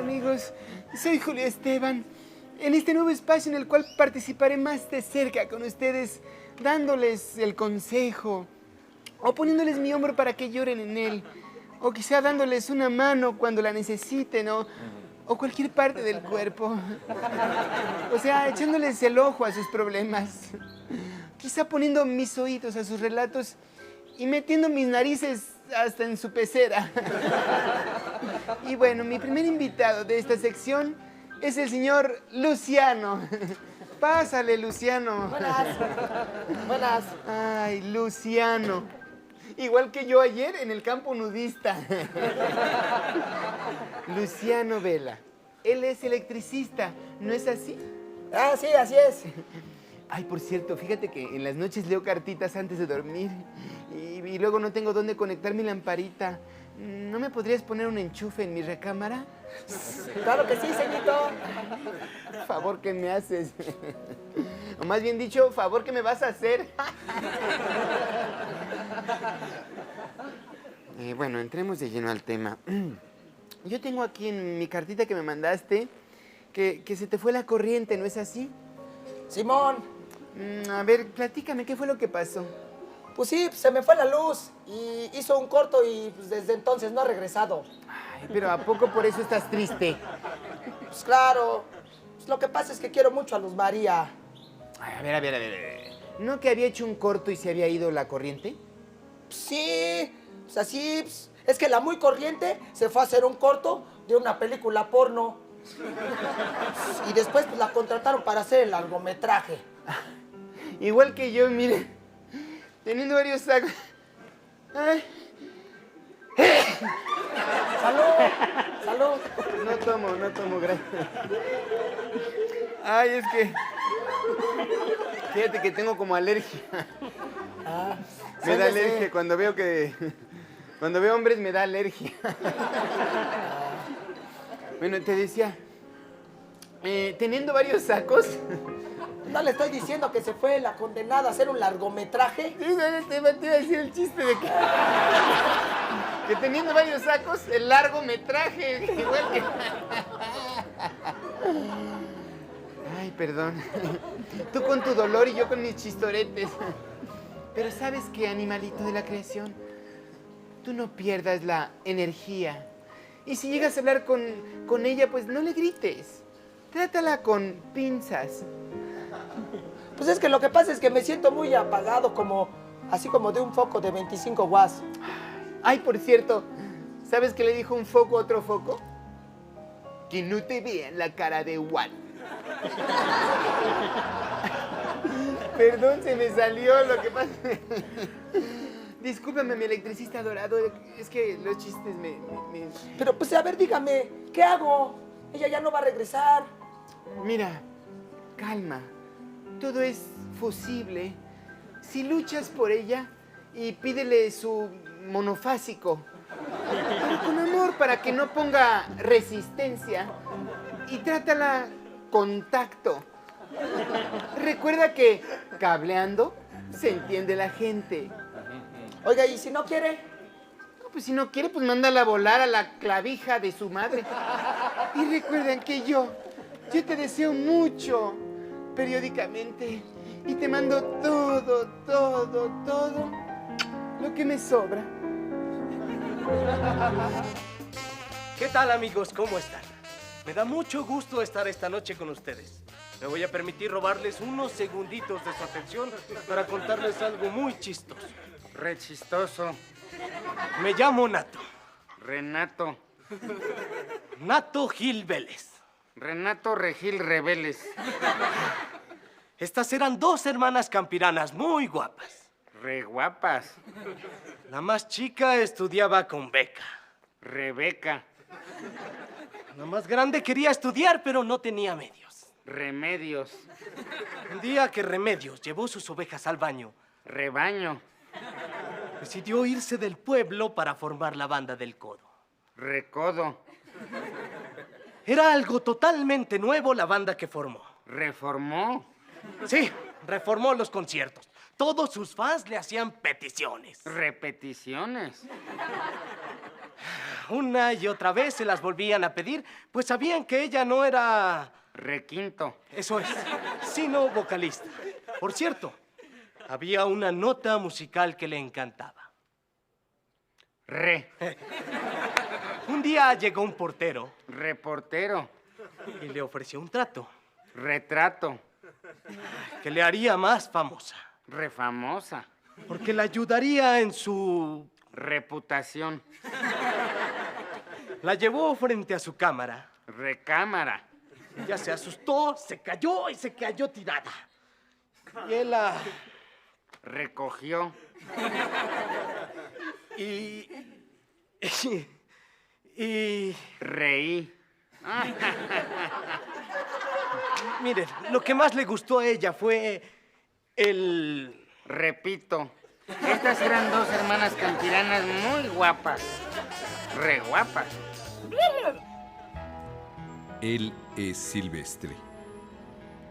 amigos? Soy Julio Esteban. En este nuevo espacio en el cual participaré más de cerca con ustedes, dándoles el consejo, o poniéndoles mi hombro para que lloren en él, o quizá dándoles una mano cuando la necesiten, o cualquier parte del cuerpo. O sea, echándoles el ojo a sus problemas. Quizá poniendo mis oídos a sus relatos y metiendo mis narices hasta en su pecera. Y bueno, mi primer invitado de esta sección es el señor Luciano. Pásale, Luciano. Buenas. Buenas. Ay, Luciano. Igual que yo ayer en el campo nudista. Luciano Vela. Él es electricista, ¿no es así? Ah, sí, así es. Ay, por cierto, fíjate que en las noches leo cartitas antes de dormir y luego no tengo dónde conectar mi lamparita. ¿No me podrías poner un enchufe en mi recámara? Claro que sí, ceñito. Favor que me haces. O más bien dicho, favor que me vas a hacer. Bueno, entremos de lleno al tema. Yo tengo aquí en mi cartita que me mandaste que se te fue la corriente, ¿no es así? Simón, A ver, platícame, ¿qué fue lo que pasó? pues sí, se me fue la luz y hizo un corto y pues, desde entonces no ha regresado. Ay, pero ¿a poco por eso estás triste? Pues claro, pues, lo que pasa es que quiero mucho a Luz María. Ay, a ver. ¿No que había hecho un corto y se había ido la corriente? Pues sí, pues así, pues, es que la muy corriente se fue a hacer un corto de una película porno. Y después pues la contrataron para hacer el largometraje. Igual que yo, mire, teniendo varios sacos. Ay, ¡Salud! ¡Salud! no tomo, gracias. Ay, es que... Fíjate que tengo como alergia. Ah, Me da sí, alergia sí. cuando veo que... Cuando veo hombres me da alergia. Bueno, te decía... teniendo varios sacos... No le estoy diciendo que se fue la condenada a hacer un largometraje. Sí, no, te iba a decir el chiste de que teniendo varios sacos, el largometraje, igual que... Ay, perdón. Tú con tu dolor y yo con mis chistoretes. Pero ¿sabes qué, animalito de la creación? Tú no pierdas la energía. Y si llegas a hablar con ella, pues no le grites. Trátala con pinzas. Pues es que lo que pasa es que me siento muy apagado, así como de un foco de 25 watts. Ay, por cierto, ¿sabes qué le dijo un foco a otro foco? Que no te vean la cara de Juan. Perdón, se me salió lo que pasa. Discúlpame, mi electricista dorado, es que los chistes me... Pero pues a ver, dígame, ¿qué hago? Ella ya no va a regresar. Mira, calma. Todo es posible. Si luchas por ella y pídele su monofásico. Pero con amor para que no ponga resistencia. Y trátala con tacto. Recuerda que cableando se entiende la gente. Oiga, ¿y si no quiere? No, pues si no quiere, pues mándala a volar a la clavija de su madre. Y recuerden que yo te deseo mucho. Periódicamente y te mando todo lo que me sobra. ¿Qué tal, amigos? ¿Cómo están? Me da mucho gusto estar esta noche con ustedes. Me voy a permitir robarles unos segunditos de su atención para contarles algo muy chistoso. Re chistoso. Me llamo Nato. Renato. Nato Gil Vélez. Renato Regil Rebeles. Estas eran dos hermanas campiranas muy guapas. Re guapas. La más chica estudiaba con beca. Rebeca. La más grande quería estudiar, pero no tenía medios. Remedios. Un día que Remedios llevó sus ovejas al baño, Rebaño. decidió irse del pueblo para formar la banda del Codo. Recodo. Era algo totalmente nuevo la banda que formó. Reformó. Sí, reformó los conciertos. Todos sus fans le hacían peticiones. Repeticiones. una y otra vez se las volvían a pedir, pues sabían que ella no era... Requinto. Eso es, sino vocalista. Por cierto, había una nota musical que le encantaba. Re. Un día llegó un portero Reportero. y le ofreció un trato Retrato. que le haría más famosa, Refamosa. porque la ayudaría en su... Reputación. La llevó frente a su cámara. Recámara. Ella se asustó, se cayó y se cayó tirada. Y él la... Recogió. Y... Y... Reí. Miren, lo que más le gustó a ella fue el... Repito. Estas eran dos hermanas campiranas muy guapas. Re guapas. Él es silvestre.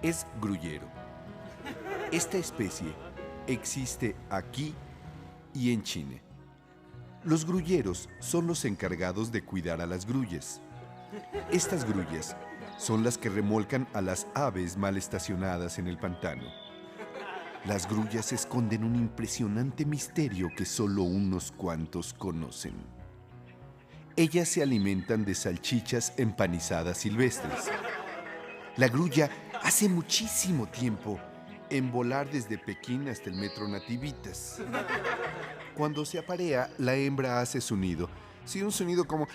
Es grullero. Esta especie existe aquí y en China. Los grulleros son los encargados de cuidar a las grullas. Estas grullas son las que remolcan a las aves mal estacionadas en el pantano. Las grullas esconden un impresionante misterio que solo unos cuantos conocen. Ellas se alimentan de salchichas empanizadas silvestres. La grulla hace muchísimo tiempo en volar desde Pekín hasta el metro Nativitas. Cuando se aparea, la hembra hace su nido. Sí, un sonido como...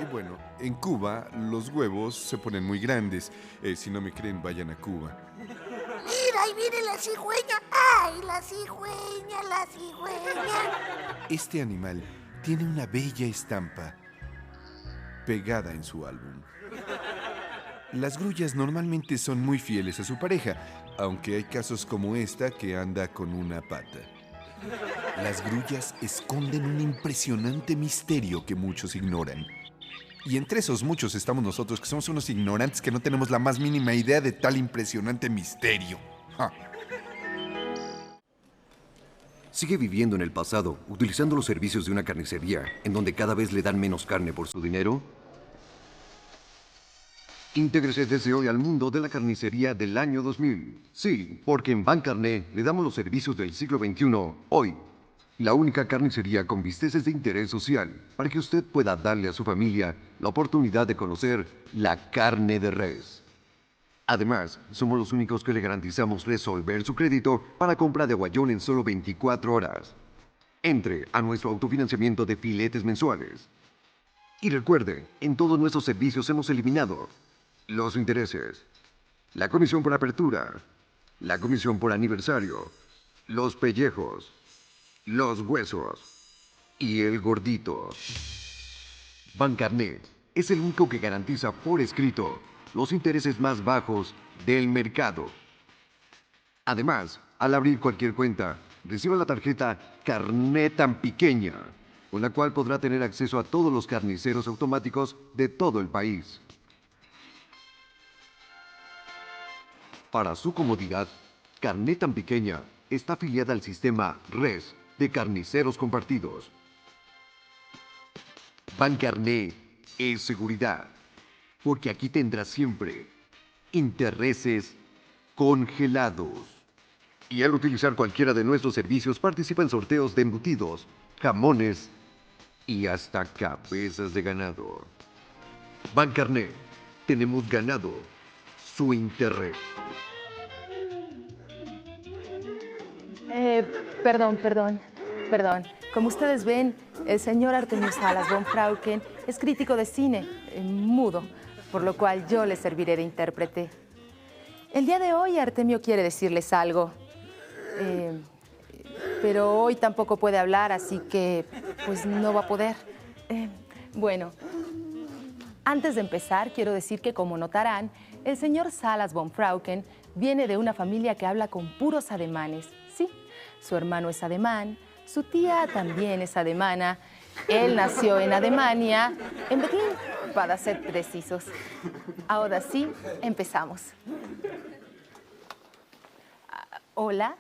Y bueno, en Cuba los huevos se ponen muy grandes. Si no me creen, vayan a Cuba. ¡Mira, ahí viene la cigüeña! ¡Ay, la cigüeña, la cigüeña! Este animal tiene una bella estampa pegada en su álbum. Las grullas normalmente son muy fieles a su pareja, aunque hay casos como esta que anda con una pata. Las grullas esconden un impresionante misterio que muchos ignoran. Y entre esos muchos estamos nosotros, que somos unos ignorantes que no tenemos la más mínima idea de tal impresionante misterio. ¡Ja! Sigue viviendo en el pasado, utilizando los servicios de una carnicería, en donde cada vez le dan menos carne por su dinero. Intégrese desde hoy al mundo de la carnicería del año 2000. Sí, porque en Bancarné le damos los servicios del siglo XXI, hoy. La única carnicería con bisteces de interés social, para que usted pueda darle a su familia la oportunidad de conocer la carne de res. Además, somos los únicos que le garantizamos resolver su crédito para compra de aguayón en solo 24 horas. Entre a nuestro autofinanciamiento de filetes mensuales. Y recuerde, en todos nuestros servicios hemos eliminado los intereses, la comisión por apertura, la comisión por aniversario, los pellejos, los huesos y el gordito. Bancarné es el único que garantiza por escrito los intereses más bajos del mercado. Además, al abrir cualquier cuenta, reciba la tarjeta Carné tan pequeña, con la cual podrá tener acceso a todos los carniceros automáticos de todo el país. Para su comodidad, Carné tan pequeña está afiliada al sistema RES de carniceros compartidos. Bancarné es seguridad, porque aquí tendrá siempre intereses congelados. Y al utilizar cualquiera de nuestros servicios participa en sorteos de embutidos, jamones y hasta cabezas de ganado. Bancarné, tenemos ganado su interés. Perdón. Como ustedes ven, el señor Artemio Salas von Frauchen es crítico de cine, mudo, por lo cual yo le serviré de intérprete. El día de hoy Artemio quiere decirles algo, pero hoy tampoco puede hablar, así que pues no va a poder. Bueno, antes de empezar, quiero decir que, como notarán, el señor Salas von Frauchen viene de una familia que habla con puros ademanes. Sí, su hermano es ademán, su tía también es ademana, él nació en Alemania, en Berlín, para ser precisos. Ahora sí, empezamos. Hola.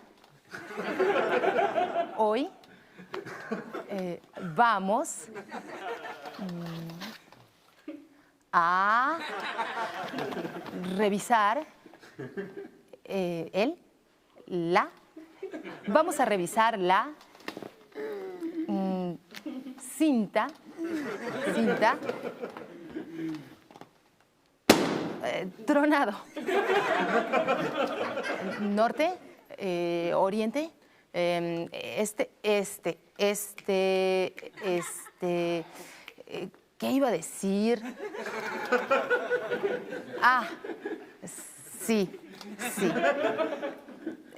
Hoy. vamos a revisar vamos a revisar la cinta tronado. Norte, oriente, ¿qué iba a decir? Ah, sí.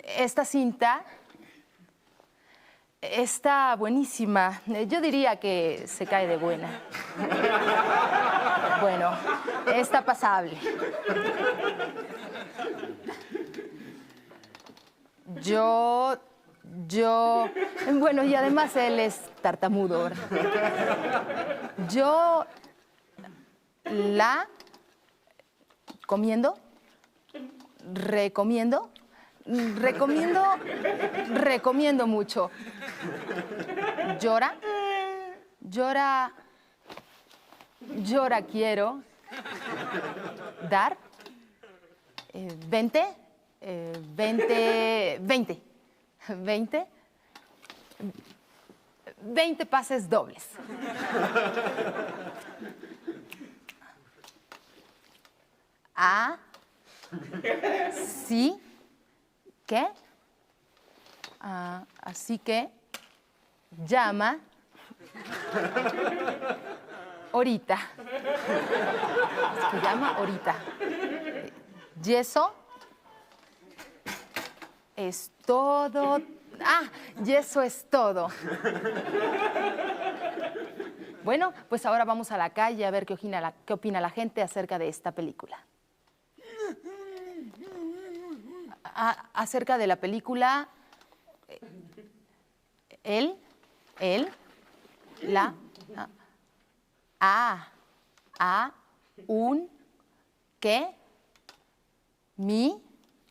Esta cinta está buenísima. Yo diría que se cae de buena. Bueno, está pasable. Bueno, y además él es tartamudo. Yo la recomiendo mucho. Llora quiero dar 20 pases dobles. Así que llama ahorita. Y eso es todo. Y eso es todo. Bueno, pues ahora vamos a la calle a ver qué opina la gente acerca de esta película. Acerca de la película,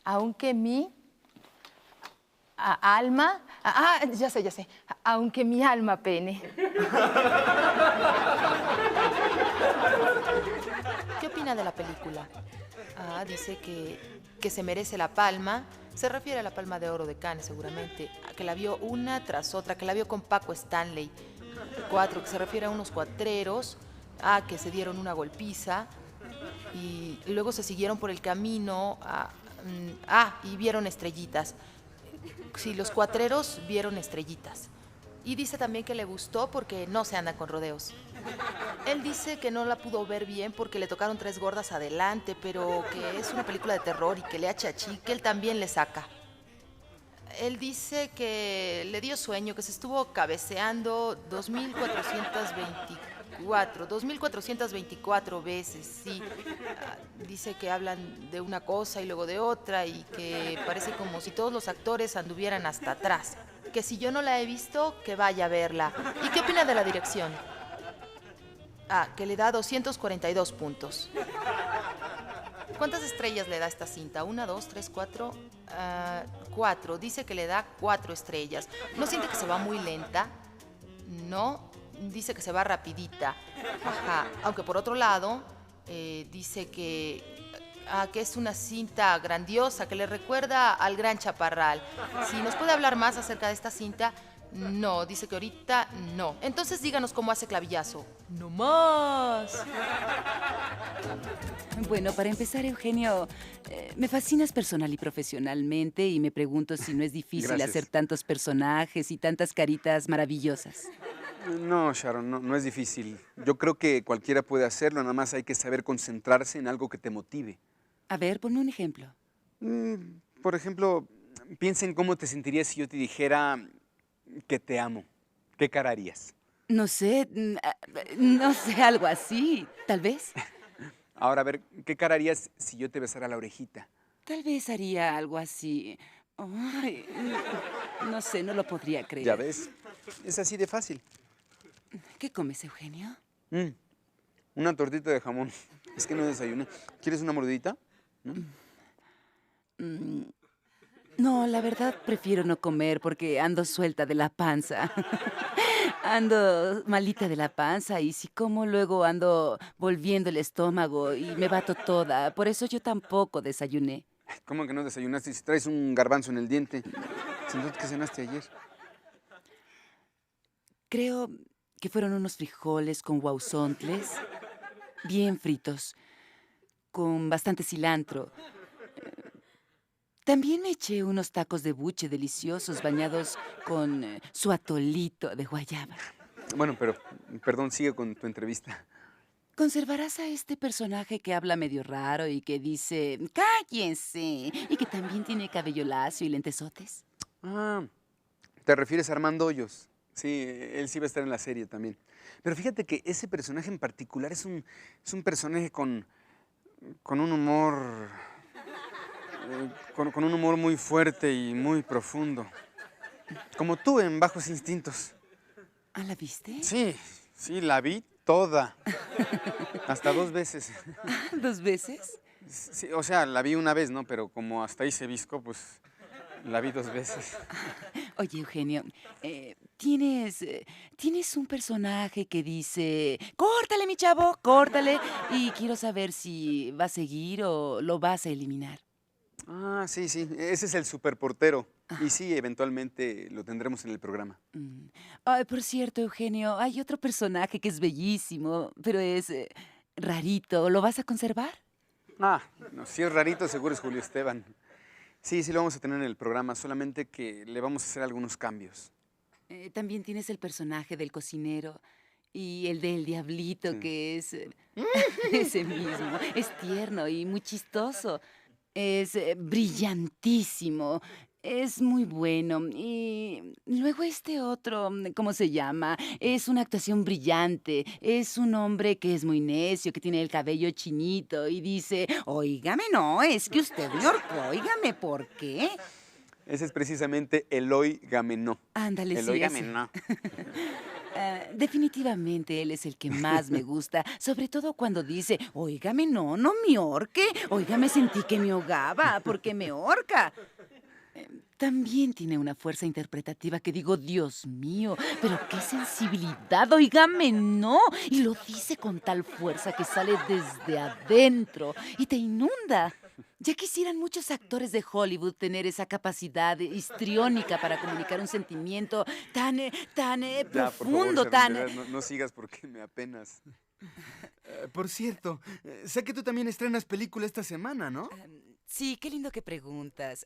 aunque mi alma, ya sé, aunque mi alma pene. ¿Qué opina de la película? Dice que se merece la palma. Se refiere a la Palma de Oro de Cannes, seguramente. Que la vio una tras otra, que la vio con Paco Stanley. 4, que se refiere a unos cuatreros, que se dieron una golpiza y luego se siguieron por el camino y vieron estrellitas. Sí, los cuatreros vieron estrellitas. Y dice también que le gustó porque no se anda con rodeos. Él dice que no la pudo ver bien porque le tocaron 3 gordas adelante, pero que es una película de terror y que le achachí, que él también le saca. Él dice que le dio sueño, que se estuvo cabeceando 2.424 veces, sí. Dice que hablan de una cosa y luego de otra y que parece como si todos los actores anduvieran hasta atrás. Que si yo no la he visto, que vaya a verla. ¿Y qué opina de la dirección? Que le da 242 puntos. ¿Cuántas estrellas le da esta cinta? 1, 2, 3, 4. 4. Dice que le da 4 estrellas. ¿No siente que se va muy lenta? No. Dice que se va rapidita. Aunque por otro lado, dice que es una cinta grandiosa, que le recuerda al Gran Chaparral. Si nos puede hablar más acerca de esta cinta. No, dice que ahorita no. Entonces díganos cómo hace Clavillazo. ¡No más! Bueno, para empezar, Eugenio, me fascinas personal y profesionalmente y me pregunto si no es difícil hacer tantos personajes y tantas caritas maravillosas. No, Sharon, no es difícil. Yo creo que cualquiera puede hacerlo, nada más hay que saber concentrarse en algo que te motive. A ver, ponme un ejemplo. Por ejemplo, piensa en cómo te sentirías si yo te dijera que te amo. ¿Qué cara harías? No sé, algo así, tal vez. Ahora, a ver, ¿qué cara harías si yo te besara la orejita? Tal vez haría algo así. Ay, no sé, no lo podría creer. Ya ves, es así de fácil. ¿Qué comes, Eugenio? Una tortita de jamón. Es que no desayuné. ¿Quieres una mordidita? No, la verdad prefiero no comer porque ando suelta de la panza. Ando malita de la panza y si como luego ando volviendo el estómago y me bato toda. Por eso yo tampoco desayuné. ¿Cómo que no desayunaste si traes un garbanzo en el diente? ¿Sin duda que cenaste ayer? Creo que fueron unos frijoles con guauzontles, bien fritos, con bastante cilantro. También me eché unos tacos de buche deliciosos bañados con su atolito de guayaba. Bueno, pero, perdón, sigue con tu entrevista. ¿Conservarás a este personaje que habla medio raro y que dice, cállense, y que también tiene cabello lacio y lentesotes? Ah, ¿te refieres a Armando Hoyos? Sí, él sí va a estar en la serie también. Pero fíjate que ese personaje en particular es un personaje con un humor... con un humor muy fuerte y muy profundo. Como tú en Bajos Instintos. ¿Ah, la viste? Sí, la vi toda. Hasta 2 veces. ¿2 veces? Sí, o sea, la vi una vez, ¿no? Pero como hasta ahí se visco, pues la vi 2 veces. Oye, Eugenio, tienes un personaje que dice, córtale, mi chavo, córtale. Y quiero saber si va a seguir o lo vas a eliminar. Ah, sí, ese es el superportero. Y sí, eventualmente lo tendremos en el programa. Ay, por cierto, Eugenio, hay otro personaje que es bellísimo, pero es rarito. ¿Lo vas a conservar? Ah, no, si es rarito, seguro es Julio Esteban. Sí, lo vamos a tener en el programa, solamente que le vamos a hacer algunos cambios. También tienes el personaje del cocinero y el del diablito, sí. Que es ese mismo. Es tierno y muy chistoso. Es brillantísimo, es muy bueno. Y luego este otro, ¿cómo se llama? Es una actuación brillante. Es un hombre que es muy necio, que tiene el cabello chinito y dice, óigame, no, es que usted me ahorcó, óigame, ¿por qué? Ese es precisamente Eloy Gamenó. Ándale, Eloy sí. Gamenó. Definitivamente él es el que más me gusta, sobre todo cuando dice, óigame, no me ahorque, óigame, sentí que me ahogaba, porque me ahorca. También tiene una fuerza interpretativa que digo, Dios mío, pero qué sensibilidad, óigame, no. Y lo dice con tal fuerza que sale desde adentro y te inunda. Ya quisieran muchos actores de Hollywood tener esa capacidad histriónica para comunicar un sentimiento tan profundo, por favor, Sharon, no sigas porque me apenas. Por cierto, sé que tú también estrenas película esta semana, ¿no? Sí, qué lindo que preguntas.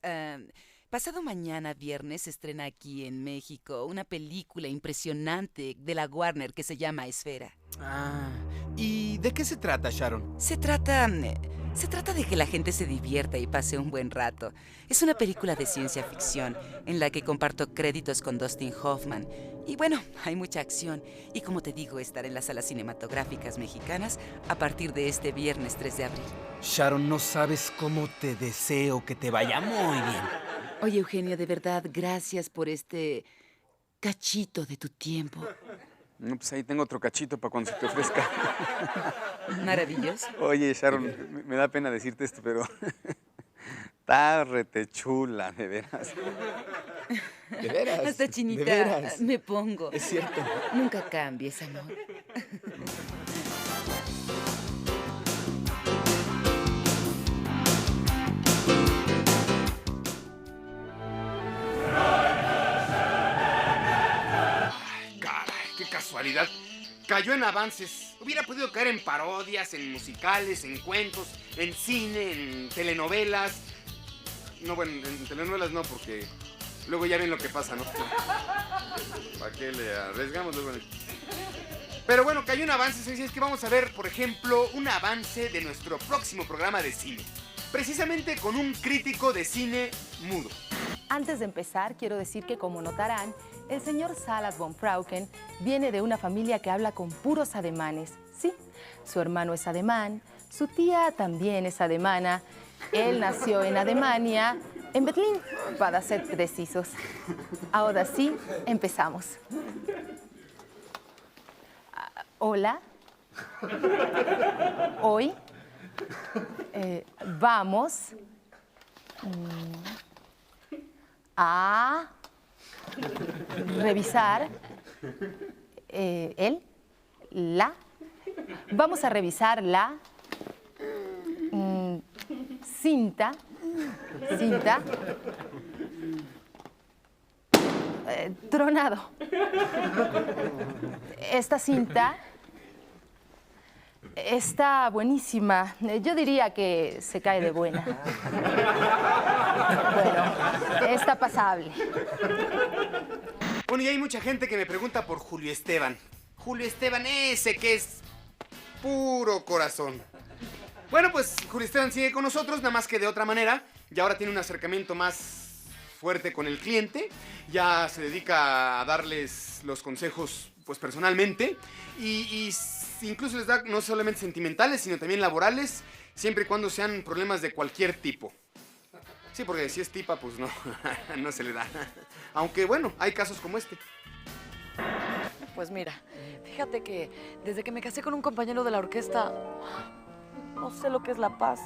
Pasado mañana, viernes, se estrena aquí en México una película impresionante de la Warner que se llama Esfera. Ah, ¿y de qué se trata, Sharon? Se trata de que la gente se divierta y pase un buen rato. Es una película de ciencia ficción en la que comparto créditos con Dustin Hoffman. Y bueno, hay mucha acción. Y como te digo, estará en las salas cinematográficas mexicanas a partir de este viernes 3 de abril. Sharon, no sabes cómo te deseo que te vaya muy bien. Oye, Eugenio, de verdad, gracias por este cachito de tu tiempo. No, pues ahí tengo otro cachito para cuando se te ofrezca. Maravilloso. Oye, Sharon, me da pena decirte esto, pero está retechula, de veras. ¿De veras? Hasta chinita ¿De veras? me pongo. Es cierto. Nunca cambies, amor. Casualidad. Cayó en avances. Hubiera podido caer en parodias, en musicales, en cuentos, en cine, en telenovelas. No, bueno, en telenovelas no, porque luego ya ven lo que pasa, ¿no? ¿Para qué le arriesgamos luego? Pero bueno, cayó en avances, así es que vamos a ver, por ejemplo, un avance de nuestro próximo programa de cine. Precisamente con un crítico de cine mudo. Antes de empezar, quiero decir que, como notarán, el señor Salas von Frauken viene de una familia que habla con puros ademanes. Sí, su hermano es ademán, su tía también es ademana. Él nació en Alemania, en Berlín, para ser precisos. Ahora sí, empezamos. Hola. Hoy vamos a revisar él, la. Vamos a revisar la cinta. Tronado. Esta cinta está buenísima. Yo diría que se cae de buena. Bueno, está pasable. Bueno, y hay mucha gente que me pregunta por Julio Esteban. Julio Esteban, ese que es puro corazón. Bueno, pues Julio Esteban sigue con nosotros, nada más que de otra manera. Y ahora tiene un acercamiento más fuerte con el cliente. Ya se dedica a darles los consejos, pues personalmente. Y incluso les da no solamente sentimentales, sino también laborales, siempre y cuando sean problemas de cualquier tipo. Sí, porque si es tipa, pues no, no se le da. Aunque bueno, hay casos como este. Pues mira, fíjate que desde que me casé con un compañero de la orquesta, no sé lo que es la paz.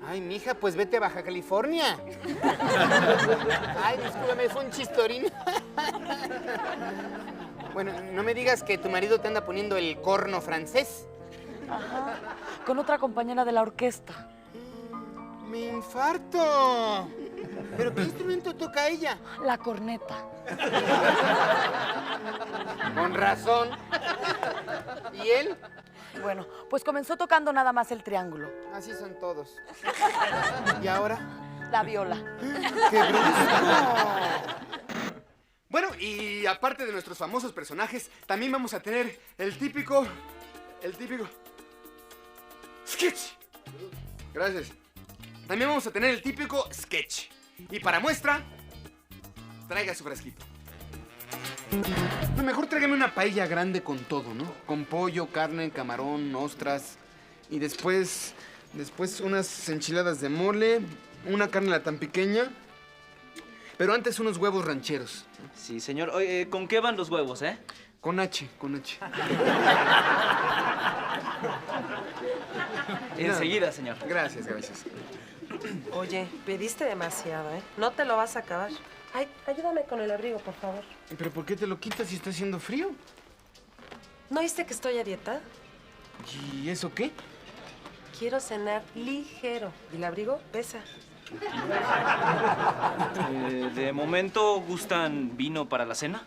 Ay, mija, pues vete a Baja California. Ay, discúlpame, fue un chistorín. Bueno, no me digas que tu marido te anda poniendo el corno francés. Ajá, con otra compañera de la orquesta. ¡Me infarto! ¿Pero qué instrumento toca ella? La corneta. Con razón. ¿Y él? Bueno, pues comenzó tocando nada más el triángulo. Así son todos. ¿Y ahora? La viola. ¡Qué brusco! Bueno, y aparte de nuestros famosos personajes, también vamos a tener el típico sketch. Gracias. También vamos a tener el típico sketch. Y para muestra, traiga su frasquito. No, mejor tráigame una paella grande con todo, ¿no? Con pollo, carne, camarón, ostras. Y después unas enchiladas de mole, una carne la tan pequeña. Pero antes unos huevos rancheros. Sí, señor. Oye, ¿con qué van los huevos, eh? Con H, con H. Enseguida, señor. Gracias, gracias. Oye, pediste demasiado, ¿eh? No te lo vas a acabar. Ay, ayúdame con el abrigo, por favor. ¿Pero por qué te lo quitas si está haciendo frío? ¿No viste que estoy a dieta? ¿Y eso qué? Quiero cenar ligero. ¿Y el abrigo pesa? De momento, ¿gustan vino para la cena?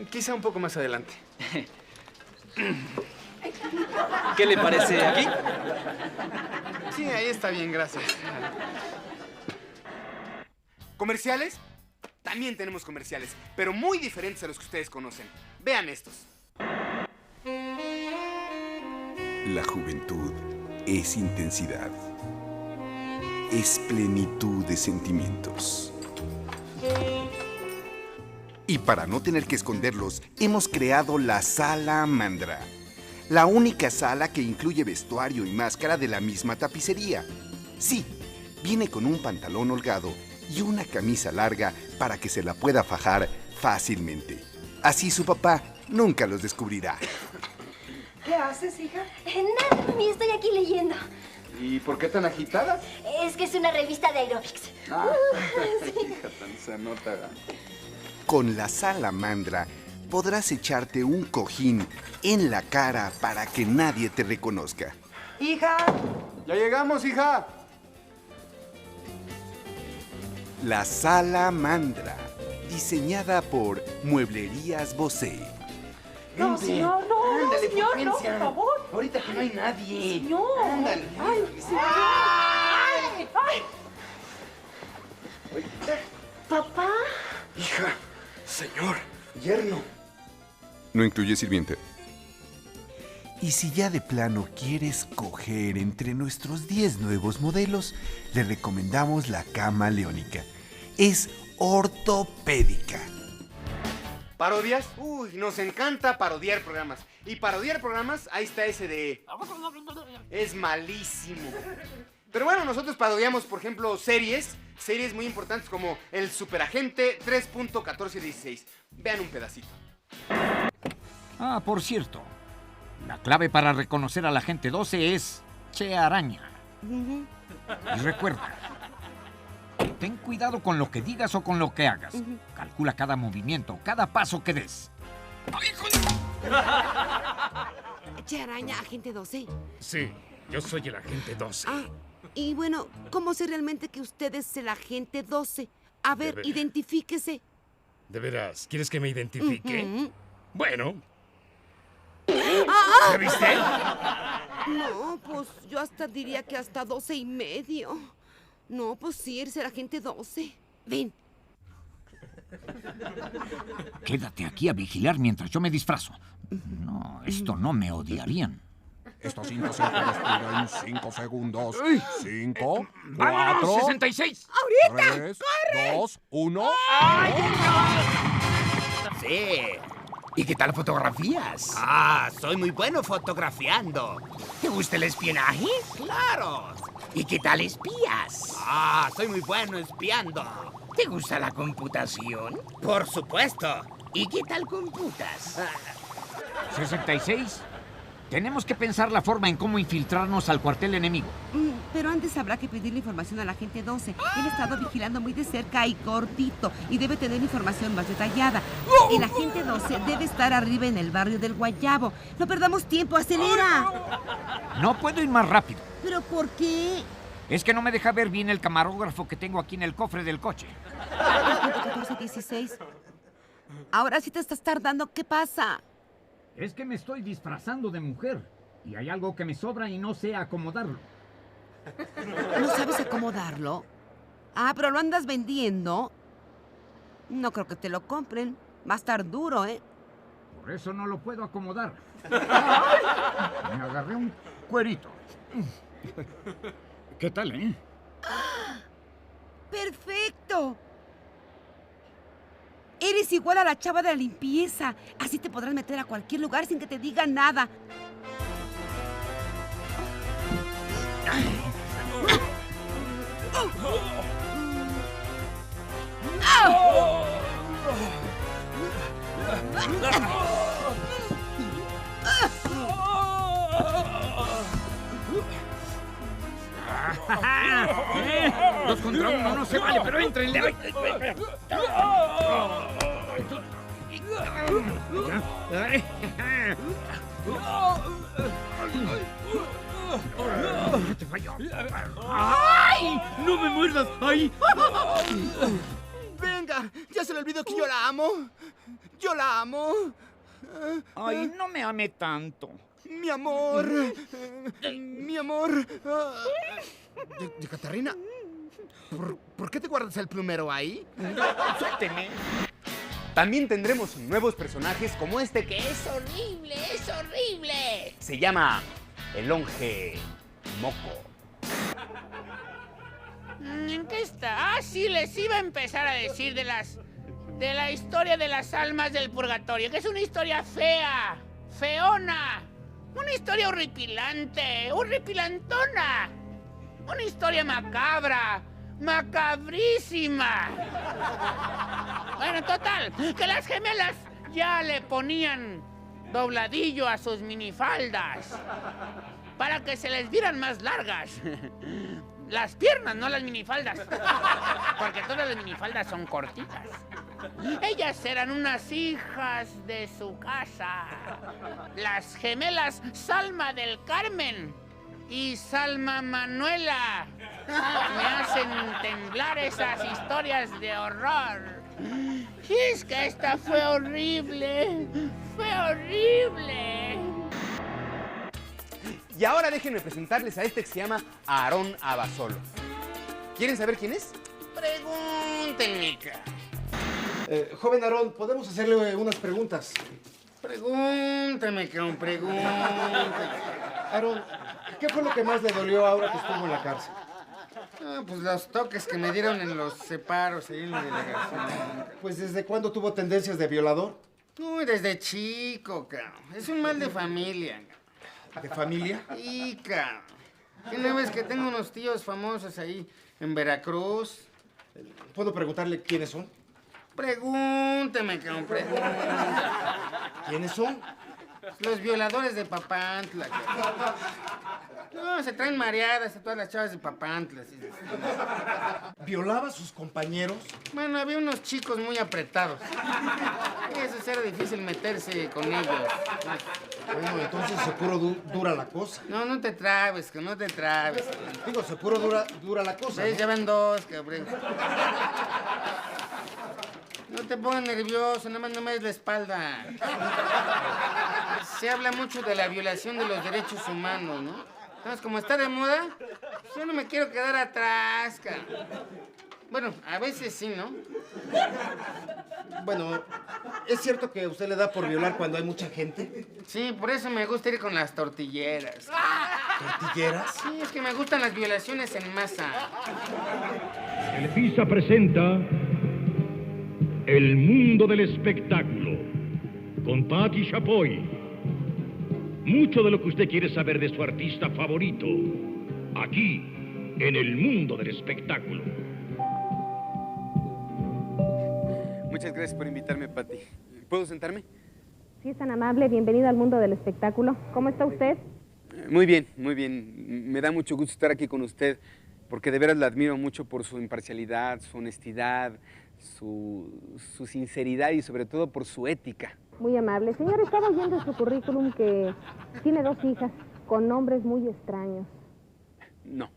Quizá un poco más adelante. ¿Qué le parece aquí? Sí, ahí está bien, gracias. ¿Comerciales? También tenemos comerciales, pero muy diferentes a los que ustedes conocen. Vean estos. La juventud es intensidad. Es plenitud de sentimientos. Y para no tener que esconderlos, hemos creado la Sala Mandra. La única sala que incluye vestuario y máscara de la misma tapicería. Sí, viene con un pantalón holgado y una camisa larga para que se la pueda fajar fácilmente. Así su papá nunca los descubrirá. ¿Qué haces, hija? Nada, mami, estoy aquí leyendo. ¿Y por qué tan agitada? Es que es una revista de aerobics. Hija tan sanota. Con la Sala Mandra podrás echarte un cojín en la cara para que nadie te reconozca. ¡Hija! ¡Ya llegamos, hija! La Sala Mandra, diseñada por Mueblerías Bosé. No, señor, no, Ándale, señor, no, Fulgencia. por favor. Ahorita que no hay nadie. Señor. Ándale. Ay, señor. Ay, ay. Papá. Hija, señor, yerno. ¿No incluye sirvienta? Y si ya de plano quieres coger entre nuestros 10 nuevos modelos, le recomendamos la cama leónica. Es ortopédica. ¿Parodias? Uy, nos encanta parodiar programas. Y parodiar programas, ahí está ese de... Es malísimo. Pero bueno, nosotros parodiamos, por ejemplo, series muy importantes como El Superagente 3.1416. Vean un pedacito. Ah, por cierto, la clave para reconocer al agente 12 es Che Araña. Y recuerda, ten cuidado con lo que digas o con lo que hagas. Calcula cada movimiento, cada paso que des. Che Araña, agente 12. Sí, yo soy el agente 12. Ah, y bueno, ¿cómo sé realmente que usted es el agente 12? A ver, veras. identifíquese. ¿De veras? ¿Quieres que me identifique? Ujú. Bueno. ¡Ah! ¿Ya viste? No, pues yo hasta diría que hasta 12:30. No, pues sí, eres el agente 12. Ven. Quédate aquí a vigilar mientras yo me disfrazo. No, esto no me odiarían. Esta cinta se despega en 5 segundos. 5, ¡Vámonos, 4... 66! ¡Ahorita! 3, 2, 1... Sí. ¿Y qué tal fotografías? Ah, soy muy bueno fotografiando. ¿Te gusta el espionaje? Claro. ¿Y qué tal espías? Ah, soy muy bueno espiando. ¿Te gusta la computación? Por supuesto. ¿Y qué tal computas? 66. Tenemos que pensar la forma en cómo infiltrarnos al cuartel enemigo. Pero antes habrá que pedirle información al agente 12. Él ha estado vigilando muy de cerca y cortito y debe tener información más detallada. El agente 12 debe estar arriba en el barrio del Guayabo. No perdamos tiempo, acelera. No puedo ir más rápido. ¿Pero por qué? Es que no me deja ver bien el camarógrafo que tengo aquí en el cofre del coche. 1416. Ahora sí te estás tardando. ¿Qué pasa? Es que me estoy disfrazando de mujer y hay algo que me sobra y no sé acomodarlo. ¿No sabes acomodarlo? Ah, pero lo andas vendiendo. No creo que te lo compren. Va a estar duro, ¿eh? Por eso no lo puedo acomodar. Me agarré un cuerito. ¿Qué tal, eh? ¡Perfecto! Eres igual a la chava de la limpieza. Así te podrás meter a cualquier lugar sin que te digan nada. Dos contra uno no se vale, pero éntrenle. Te falló. ¡Ay! ¡No me muerdas! ¡Ay! Venga, ya se le olvidó que yo la amo. Yo la amo. Ay, no me ame tanto. Mi amor. Mi amor. De Catarina. ¿Por qué te guardas el plumero ahí? Suélteme. También tendremos nuevos personajes como este que ¡Es horrible! ¡Es horrible! se llama el Longe Moco. ¿En qué está? Ah, sí, les iba a empezar a decir de la historia de las almas del purgatorio, que es una historia fea, feona, una historia horripilante, horripilantona, una historia macabra, macabrísima. Bueno, total, que las gemelas ya le ponían dobladillo a sus minifaldas para que se les vieran más largas. Las piernas, no las minifaldas. Porque todas las minifaldas son cortitas. Ellas eran unas hijas de su casa. Las gemelas Salma del Carmen y Salma Manuela. Me hacen temblar esas historias de horror. Y es que esta fue horrible. Fue horrible. Y ahora déjenme presentarles a este que se llama Aarón Abasolo. ¿Quieren saber quién es? Pregúntenme. Joven Aarón, ¿podemos hacerle unas preguntas? Pregúntame, cabrón, pregúntame. Aarón, ¿qué fue lo que más le dolió ahora que estuvo en la cárcel? Ah, pues los toques que me dieron en los separos ahí en la delegación. Pues, ¿desde cuándo tuvo tendencias de violador? Uy, desde chico, cabrón. Es un mal de familia. ¿De familia? Sí, cabrón. ¿Qué no ves que tengo unos tíos famosos ahí en Veracruz? ¿Puedo preguntarle quiénes son? Pregúnteme, cabrón, pregúntame. ¿Quiénes son? Los violadores de Papantla. No, se traen mareadas a todas las chavas de Papantla. Sí. ¿Violaba a sus compañeros? Bueno, había unos chicos muy apretados. Eso era difícil meterse con ellos. Bueno, entonces se puro dura la cosa. No, no te trabes, que no te trabes. Digo, se puro dura la cosa. Sí, ¿no? ya van dos, cabrón. No te pongas nervioso, nada más no me des la espalda. Se habla mucho de la violación de los derechos humanos, ¿no? Entonces, como está de moda, yo no me quiero quedar atrás, cara. Bueno, a veces sí, ¿no? Bueno, ¿es cierto que a usted le da por violar cuando hay mucha gente? Sí, por eso me gusta ir con las tortilleras. ¿Tortilleras? Sí, es que me gustan las violaciones en masa. Televisa presenta El Mundo del Espectáculo con Patti Chapoy. Mucho de lo que usted quiere saber de su artista favorito, aquí, en El Mundo del Espectáculo. Muchas gracias por invitarme, Patti. ¿Puedo sentarme? Si es tan amable, bienvenido al Mundo del Espectáculo. ¿Cómo está usted? Muy bien, muy bien. Me da mucho gusto estar aquí con usted, porque de veras la admiro mucho por su imparcialidad, su honestidad, su sinceridad y sobre todo por su ética. Muy amable. Señor, estaba oyendo en su currículum que tiene 2 hijas con nombres muy extraños. No.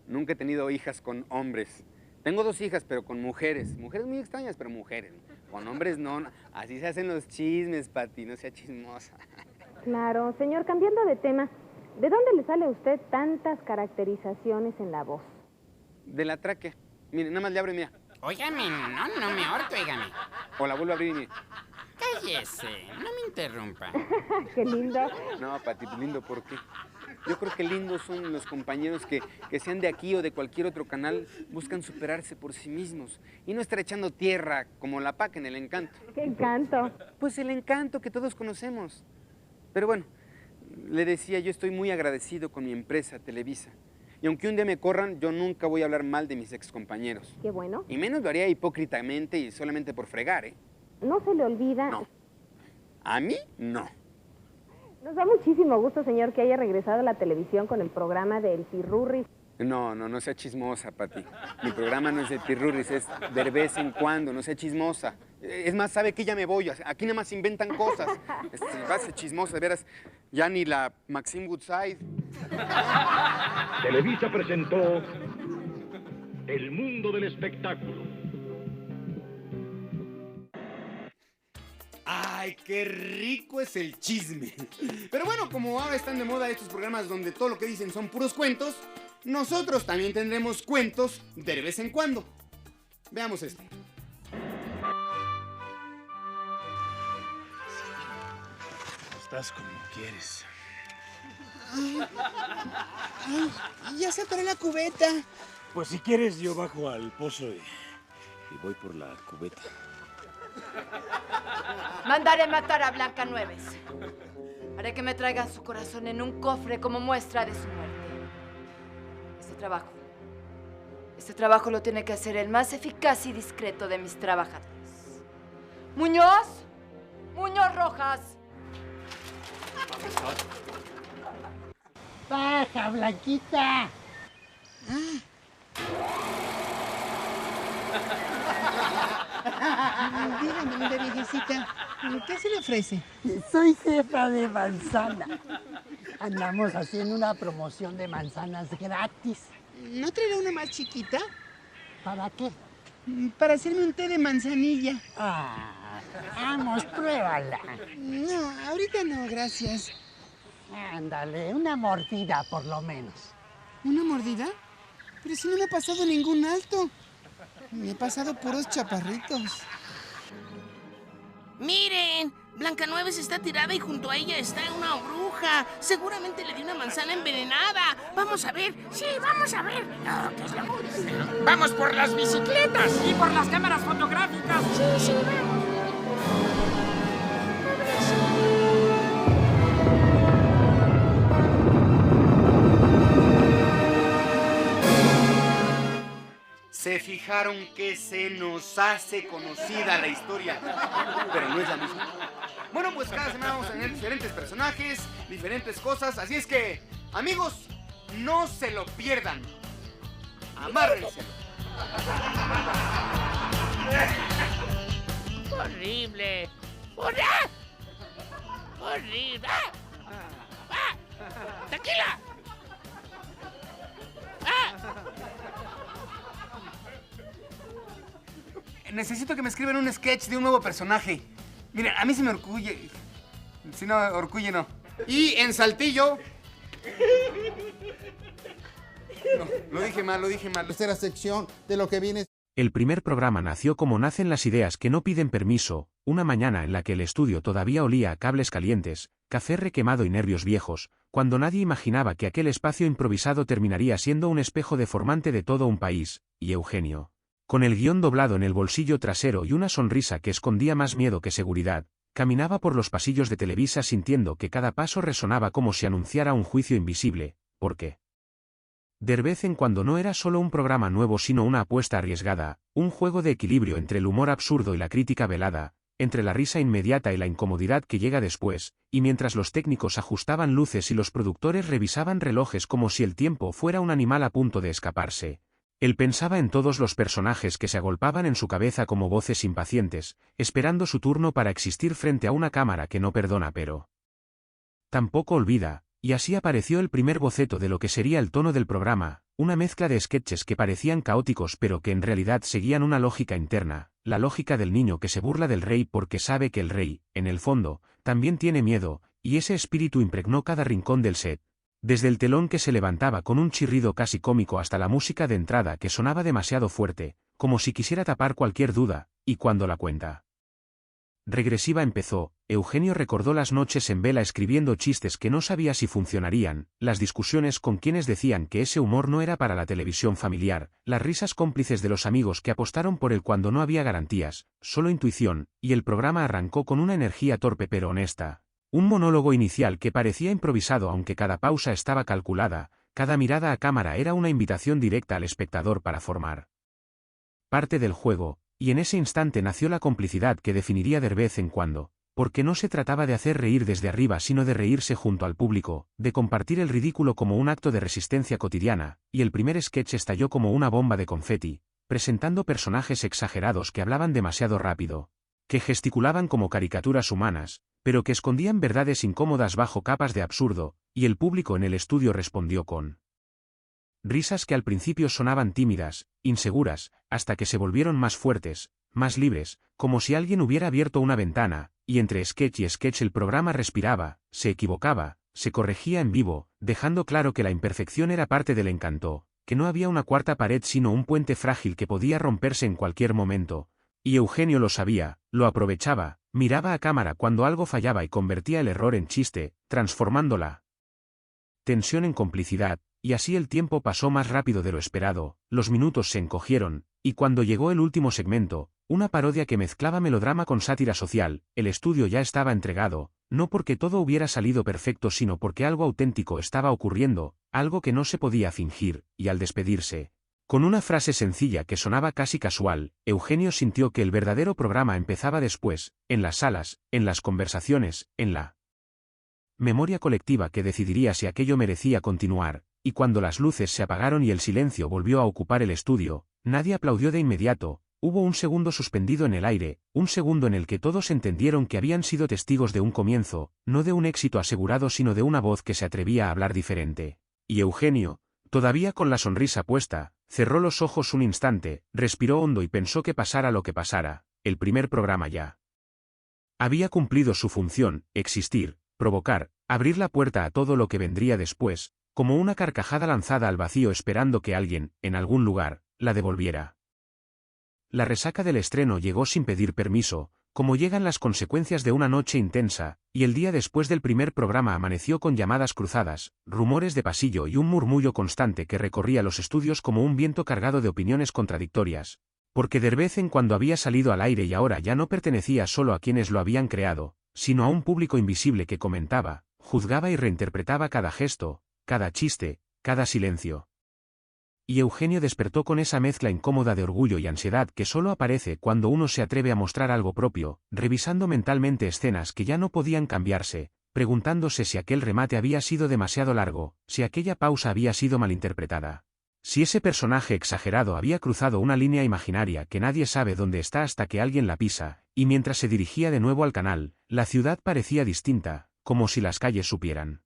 Nunca he tenido hijas con hombres. Tengo 2 hijas, pero con mujeres. Mujeres muy extrañas, pero mujeres. Con hombres no. Así se hacen los chismes, Patti, no sea chismosa. Claro. Señor, cambiando de tema, ¿de dónde le sale a usted tantas caracterizaciones en la voz? De la tráquea. Mire, nada más le abre, mira. Óigame, no me ahorque, óigame. O la vuelvo a abrir y mire. Cállese, no me interrumpa. Qué lindo. No, Patti, lindo, ¿por qué? Yo creo que lindos son los compañeros que sean de aquí o de cualquier otro canal, buscan superarse por sí mismos y no estar echando tierra como la Paca en El Encanto. ¡Qué encanto! Pues El Encanto que todos conocemos. Pero bueno, le decía, yo estoy muy agradecido con mi empresa, Televisa. Y aunque un día me corran, yo nunca voy a hablar mal de mis excompañeros. Qué bueno. Y menos lo haría hipócritamente y solamente por fregar, ¿eh? No se le olvida. No. ¿A mí? No. Nos da muchísimo gusto, señor, que haya regresado a la televisión con el programa del Pirurris. No sea chismosa, Patti. Mi programa no es de Pirurris, es de vez en cuando, no sea chismosa. Es más, sabe que ya me voy, aquí nada más inventan cosas. Va a ser chismosa, de veras, ya ni la Maxine Woodside. Televisa presentó El Mundo del Espectáculo. ¡Ay, qué rico es el chisme! Pero bueno, como ahora están de moda estos programas donde todo lo que dicen son puros cuentos, nosotros también tendremos cuentos de vez en cuando. Veamos este. Estás como quieres. Ay, ya se atoró la cubeta. Pues si quieres, yo bajo al pozo y voy por la cubeta. Mandaré matar a Blancanieves. Haré que me traigan su corazón en un cofre como muestra de su muerte. Este trabajo lo tiene que hacer el más eficaz y discreto de mis trabajadores. ¡Muñoz! ¡Muñoz Rojas! ¡Baja, Blanquita! Dígame, linda viejecita, ¿qué se le ofrece? Soy jefa de manzana. Andamos haciendo una promoción de manzanas gratis. ¿No traerá una más chiquita? ¿Para qué? Para hacerme un té de manzanilla. Vamos, pruébala. No, ahorita no, gracias. Ándale, una mordida por lo menos. ¿Una mordida? Pero si no me ha pasado ningún alto. Me he pasado puros chaparritos. ¡Miren! Blancanieves está tirada y junto a ella está una bruja. Seguramente le dio una manzana envenenada. Vamos a ver. Sí, vamos a ver. ¡Vamos por las bicicletas! ¡Y por las cámaras fotográficas! Sí, vamos. Se fijaron que se nos hace conocida la historia, pero no es la misma. Bueno, pues cada semana vamos a tener diferentes personajes, diferentes cosas, así es que, amigos, no se lo pierdan. Amárrenselo. ¡Horrible! ¡Horrible! ¡Horrible! ¡Tequila! Necesito que me escriban un sketch de un nuevo personaje. Miren, a mí se me orgulle. Si no, orgulle no. Y en Saltillo... No, lo dije mal. Tercera sección de lo que viene. El primer programa nació como nacen las ideas que no piden permiso, una mañana en la que el estudio todavía olía a cables calientes, café requemado y nervios viejos, cuando nadie imaginaba que aquel espacio improvisado terminaría siendo un espejo deformante de todo un país, y Eugenio, con el guión doblado en el bolsillo trasero y una sonrisa que escondía más miedo que seguridad, caminaba por los pasillos de Televisa sintiendo que cada paso resonaba como si anunciara un juicio invisible, porque de vez en cuando no era solo un programa nuevo sino una apuesta arriesgada, un juego de equilibrio entre el humor absurdo y la crítica velada, entre la risa inmediata y la incomodidad que llega después, y mientras los técnicos ajustaban luces y los productores revisaban relojes como si el tiempo fuera un animal a punto de escaparse, él pensaba en todos los personajes que se agolpaban en su cabeza como voces impacientes, esperando su turno para existir frente a una cámara que no perdona pero tampoco olvida. Y así apareció el primer boceto de lo que sería el tono del programa, una mezcla de sketches que parecían caóticos pero que en realidad seguían una lógica interna, la lógica del niño que se burla del rey porque sabe que el rey, en el fondo, también tiene miedo, y ese espíritu impregnó cada rincón del set. Desde el telón que se levantaba con un chirrido casi cómico hasta la música de entrada que sonaba demasiado fuerte, como si quisiera tapar cualquier duda, y cuando la cuenta regresiva empezó, Eugenio recordó las noches en vela escribiendo chistes que no sabía si funcionarían, las discusiones con quienes decían que ese humor no era para la televisión familiar, las risas cómplices de los amigos que apostaron por él cuando no había garantías, solo intuición, y el programa arrancó con una energía torpe pero honesta. Un monólogo inicial que parecía improvisado aunque cada pausa estaba calculada, cada mirada a cámara era una invitación directa al espectador para formar parte del juego. Y en ese instante nació la complicidad que definiría de vez en cuando, porque no se trataba de hacer reír desde arriba sino de reírse junto al público, de compartir el ridículo como un acto de resistencia cotidiana, y el primer sketch estalló como una bomba de confeti, presentando personajes exagerados que hablaban demasiado rápido, que gesticulaban como caricaturas humanas, pero que escondían verdades incómodas bajo capas de absurdo, y el público en el estudio respondió con risas que al principio sonaban tímidas, inseguras, hasta que se volvieron más fuertes, más libres, como si alguien hubiera abierto una ventana, y entre sketch y sketch el programa respiraba, se equivocaba, se corregía en vivo, dejando claro que la imperfección era parte del encanto, que no había una cuarta pared sino un puente frágil que podía romperse en cualquier momento. Y Eugenio lo sabía, lo aprovechaba, miraba a cámara cuando algo fallaba y convertía el error en chiste, transformando la tensión en complicidad. Y así el tiempo pasó más rápido de lo esperado, los minutos se encogieron, y cuando llegó el último segmento, una parodia que mezclaba melodrama con sátira social, el estudio ya estaba entregado, no porque todo hubiera salido perfecto sino porque algo auténtico estaba ocurriendo, algo que no se podía fingir, y al despedirse, con una frase sencilla que sonaba casi casual, Eugenio sintió que el verdadero programa empezaba después, en las salas, en las conversaciones, en la memoria colectiva que decidiría si aquello merecía continuar. Y cuando las luces se apagaron y el silencio volvió a ocupar el estudio, nadie aplaudió de inmediato, hubo un segundo suspendido en el aire, un segundo en el que todos entendieron que habían sido testigos de un comienzo, no de un éxito asegurado sino de una voz que se atrevía a hablar diferente. Y Eugenio, todavía con la sonrisa puesta, cerró los ojos un instante, respiró hondo y pensó que pasara lo que pasara, el primer programa ya había cumplido su función, existir, provocar, abrir la puerta a todo lo que vendría después, como una carcajada lanzada al vacío esperando que alguien, en algún lugar, la devolviera. La resaca del estreno llegó sin pedir permiso, como llegan las consecuencias de una noche intensa, y el día después del primer programa amaneció con llamadas cruzadas, rumores de pasillo y un murmullo constante que recorría los estudios como un viento cargado de opiniones contradictorias, porque de vez en cuando había salido al aire y ahora ya no pertenecía solo a quienes lo habían creado, sino a un público invisible que comentaba, juzgaba y reinterpretaba cada gesto, cada chiste, cada silencio. y Eugenio despertó con esa mezcla incómoda de orgullo y ansiedad que solo aparece cuando uno se atreve a mostrar algo propio, revisando mentalmente escenas que ya no podían cambiarse, preguntándose si aquel remate había sido demasiado largo, si aquella pausa había sido malinterpretada. Si ese personaje exagerado había cruzado una línea imaginaria que nadie sabe dónde está hasta que alguien la pisa, y mientras se dirigía de nuevo al canal, la ciudad parecía distinta, como si las calles supieran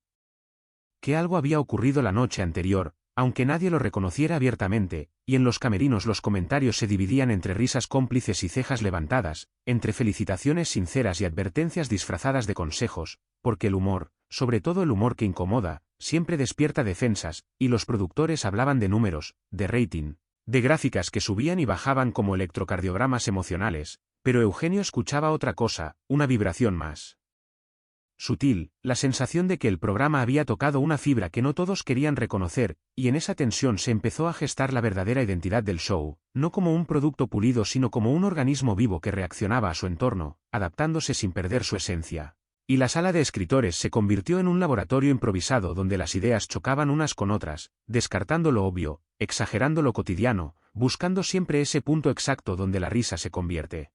que algo había ocurrido la noche anterior, aunque nadie lo reconociera abiertamente, y en los camerinos los comentarios se dividían entre risas cómplices y cejas levantadas, entre felicitaciones sinceras y advertencias disfrazadas de consejos, porque el humor, sobre todo el humor que incomoda, siempre despierta defensas, y los productores hablaban de números, de rating, de gráficas que subían y bajaban como electrocardiogramas emocionales, pero Eugenio escuchaba otra cosa, una vibración más sutil, la sensación de que el programa había tocado una fibra que no todos querían reconocer, y en esa tensión se empezó a gestar la verdadera identidad del show, no como un producto pulido sino como un organismo vivo que reaccionaba a su entorno, adaptándose sin perder su esencia. Y la sala de escritores se convirtió en un laboratorio improvisado donde las ideas chocaban unas con otras, descartando lo obvio, exagerando lo cotidiano, buscando siempre ese punto exacto donde la risa se convierte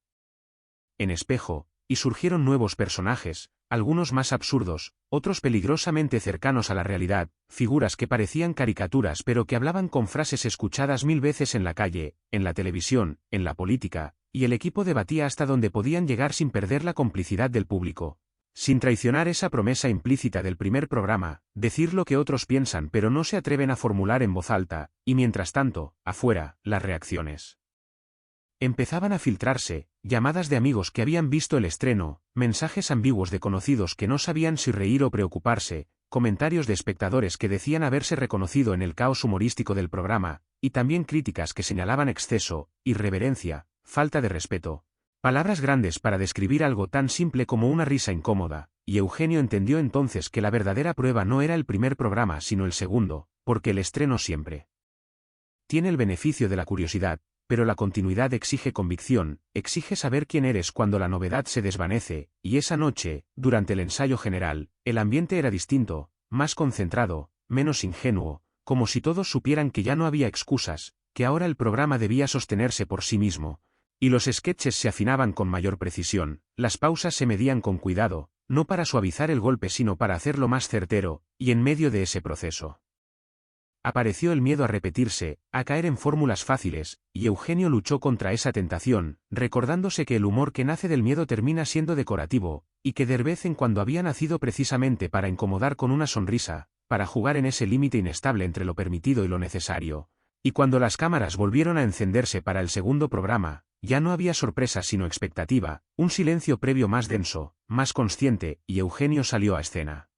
en espejo, y surgieron nuevos personajes, algunos más absurdos, otros peligrosamente cercanos a la realidad, figuras que parecían caricaturas pero que hablaban con frases escuchadas 1000 veces en la calle, en la televisión, en la política, y el equipo debatía hasta donde podían llegar sin perder la complicidad del público, sin traicionar esa promesa implícita del primer programa, decir lo que otros piensan pero no se atreven a formular en voz alta, y mientras tanto, afuera, las reacciones empezaban a filtrarse, llamadas de amigos que habían visto el estreno, mensajes ambiguos de conocidos que no sabían si reír o preocuparse, comentarios de espectadores que decían haberse reconocido en el caos humorístico del programa, y también críticas que señalaban exceso, irreverencia, falta de respeto. Palabras grandes para describir algo tan simple como una risa incómoda, y Eugenio entendió entonces que la verdadera prueba no era el primer programa sino el segundo, porque el estreno siempre tiene el beneficio de la curiosidad, pero la continuidad exige convicción, exige saber quién eres cuando la novedad se desvanece, y esa noche, durante el ensayo general, el ambiente era distinto, más concentrado, menos ingenuo, como si todos supieran que ya no había excusas, que ahora el programa debía sostenerse por sí mismo, y los sketches se afinaban con mayor precisión, las pausas se medían con cuidado, no para suavizar el golpe sino para hacerlo más certero, y en medio de ese proceso apareció el miedo a repetirse, a caer en fórmulas fáciles, y Eugenio luchó contra esa tentación, recordándose que el humor que nace del miedo termina siendo decorativo, y que de vez en cuando había nacido precisamente para incomodar con una sonrisa, para jugar en ese límite inestable entre lo permitido y lo necesario. Y cuando las cámaras volvieron a encenderse para el segundo programa, ya no había sorpresa sino expectativa, un silencio previo más denso, más consciente, y Eugenio salió a escena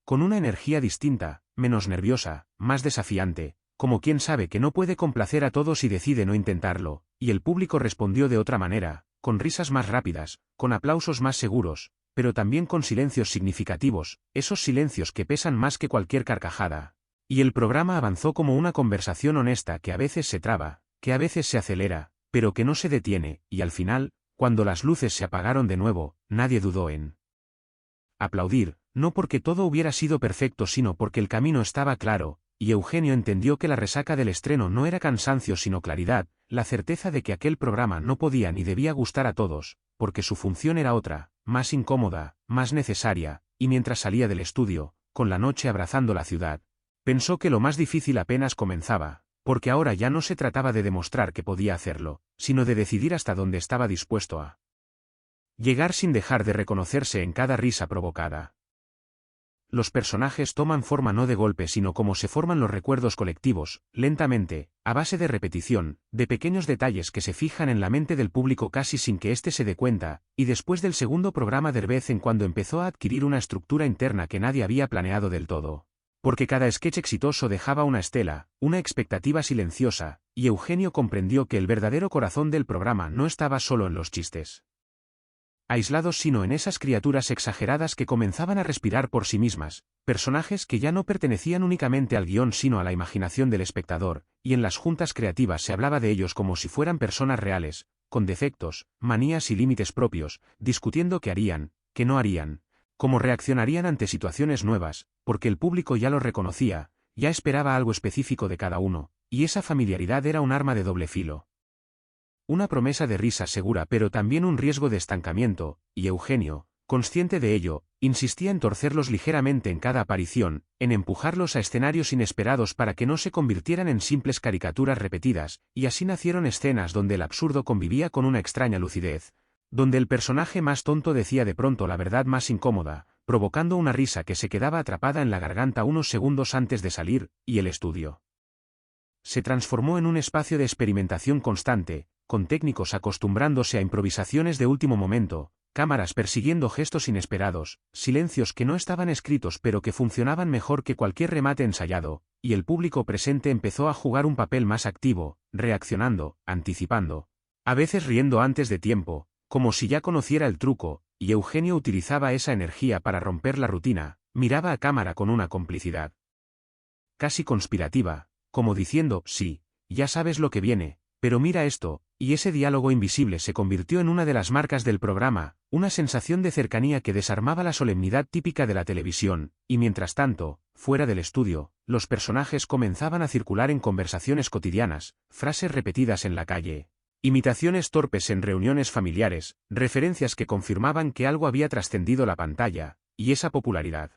con una energía distinta, menos nerviosa, más desafiante, como quien sabe que no puede complacer a todos y decide no intentarlo, y el público respondió de otra manera, con risas más rápidas, con aplausos más seguros, pero también con silencios significativos, esos silencios que pesan más que cualquier carcajada. Y el programa avanzó como una conversación honesta que a veces se traba, que a veces se acelera, pero que no se detiene, y al final, cuando las luces se apagaron de nuevo, nadie dudó en aplaudir, no porque todo hubiera sido perfecto sino porque el camino estaba claro, y Eugenio entendió que la resaca del estreno no era cansancio sino claridad, la certeza de que aquel programa no podía ni debía gustar a todos, porque su función era otra, más incómoda, más necesaria, y mientras salía del estudio, con la noche abrazando la ciudad, pensó que lo más difícil apenas comenzaba, porque ahora ya no se trataba de demostrar que podía hacerlo, sino de decidir hasta dónde estaba dispuesto a llegar sin dejar de reconocerse en cada risa provocada. Los personajes toman forma no de golpe sino como se forman los recuerdos colectivos, lentamente, a base de repetición, de pequeños detalles que se fijan en la mente del público casi sin que éste se dé cuenta, y después del segundo programa de vez en cuando empezó a adquirir una estructura interna que nadie había planeado del todo. Porque cada sketch exitoso dejaba una estela, una expectativa silenciosa, y Eugenio comprendió que el verdadero corazón del programa no estaba solo en los chistes aislados sino en esas criaturas exageradas que comenzaban a respirar por sí mismas, personajes que ya no pertenecían únicamente al guión sino a la imaginación del espectador, y en las juntas creativas se hablaba de ellos como si fueran personas reales, con defectos, manías y límites propios, discutiendo qué harían, qué no harían, cómo reaccionarían ante situaciones nuevas, porque el público ya los reconocía, ya esperaba algo específico de cada uno, y esa familiaridad era un arma de doble filo. Una promesa de risa segura pero también un riesgo de estancamiento, y Eugenio, consciente de ello, insistía en torcerlos ligeramente en cada aparición, en empujarlos a escenarios inesperados para que no se convirtieran en simples caricaturas repetidas, y así nacieron escenas donde el absurdo convivía con una extraña lucidez, donde el personaje más tonto decía de pronto la verdad más incómoda, provocando una risa que se quedaba atrapada en la garganta unos segundos antes de salir, y el estudio se transformó en un espacio de experimentación constante, con técnicos acostumbrándose a improvisaciones de último momento, cámaras persiguiendo gestos inesperados, silencios que no estaban escritos pero que funcionaban mejor que cualquier remate ensayado, y el público presente empezó a jugar un papel más activo, reaccionando, anticipando, a veces riendo antes de tiempo, como si ya conociera el truco, y Eugenio utilizaba esa energía para romper la rutina, miraba a cámara con una complicidad casi conspirativa, como diciendo, sí, ya sabes lo que viene, pero mira esto, y ese diálogo invisible se convirtió en una de las marcas del programa, una sensación de cercanía que desarmaba la solemnidad típica de la televisión, y mientras tanto, fuera del estudio, los personajes comenzaban a circular en conversaciones cotidianas, frases repetidas en la calle, imitaciones torpes en reuniones familiares, referencias que confirmaban que algo había trascendido la pantalla, y esa popularidad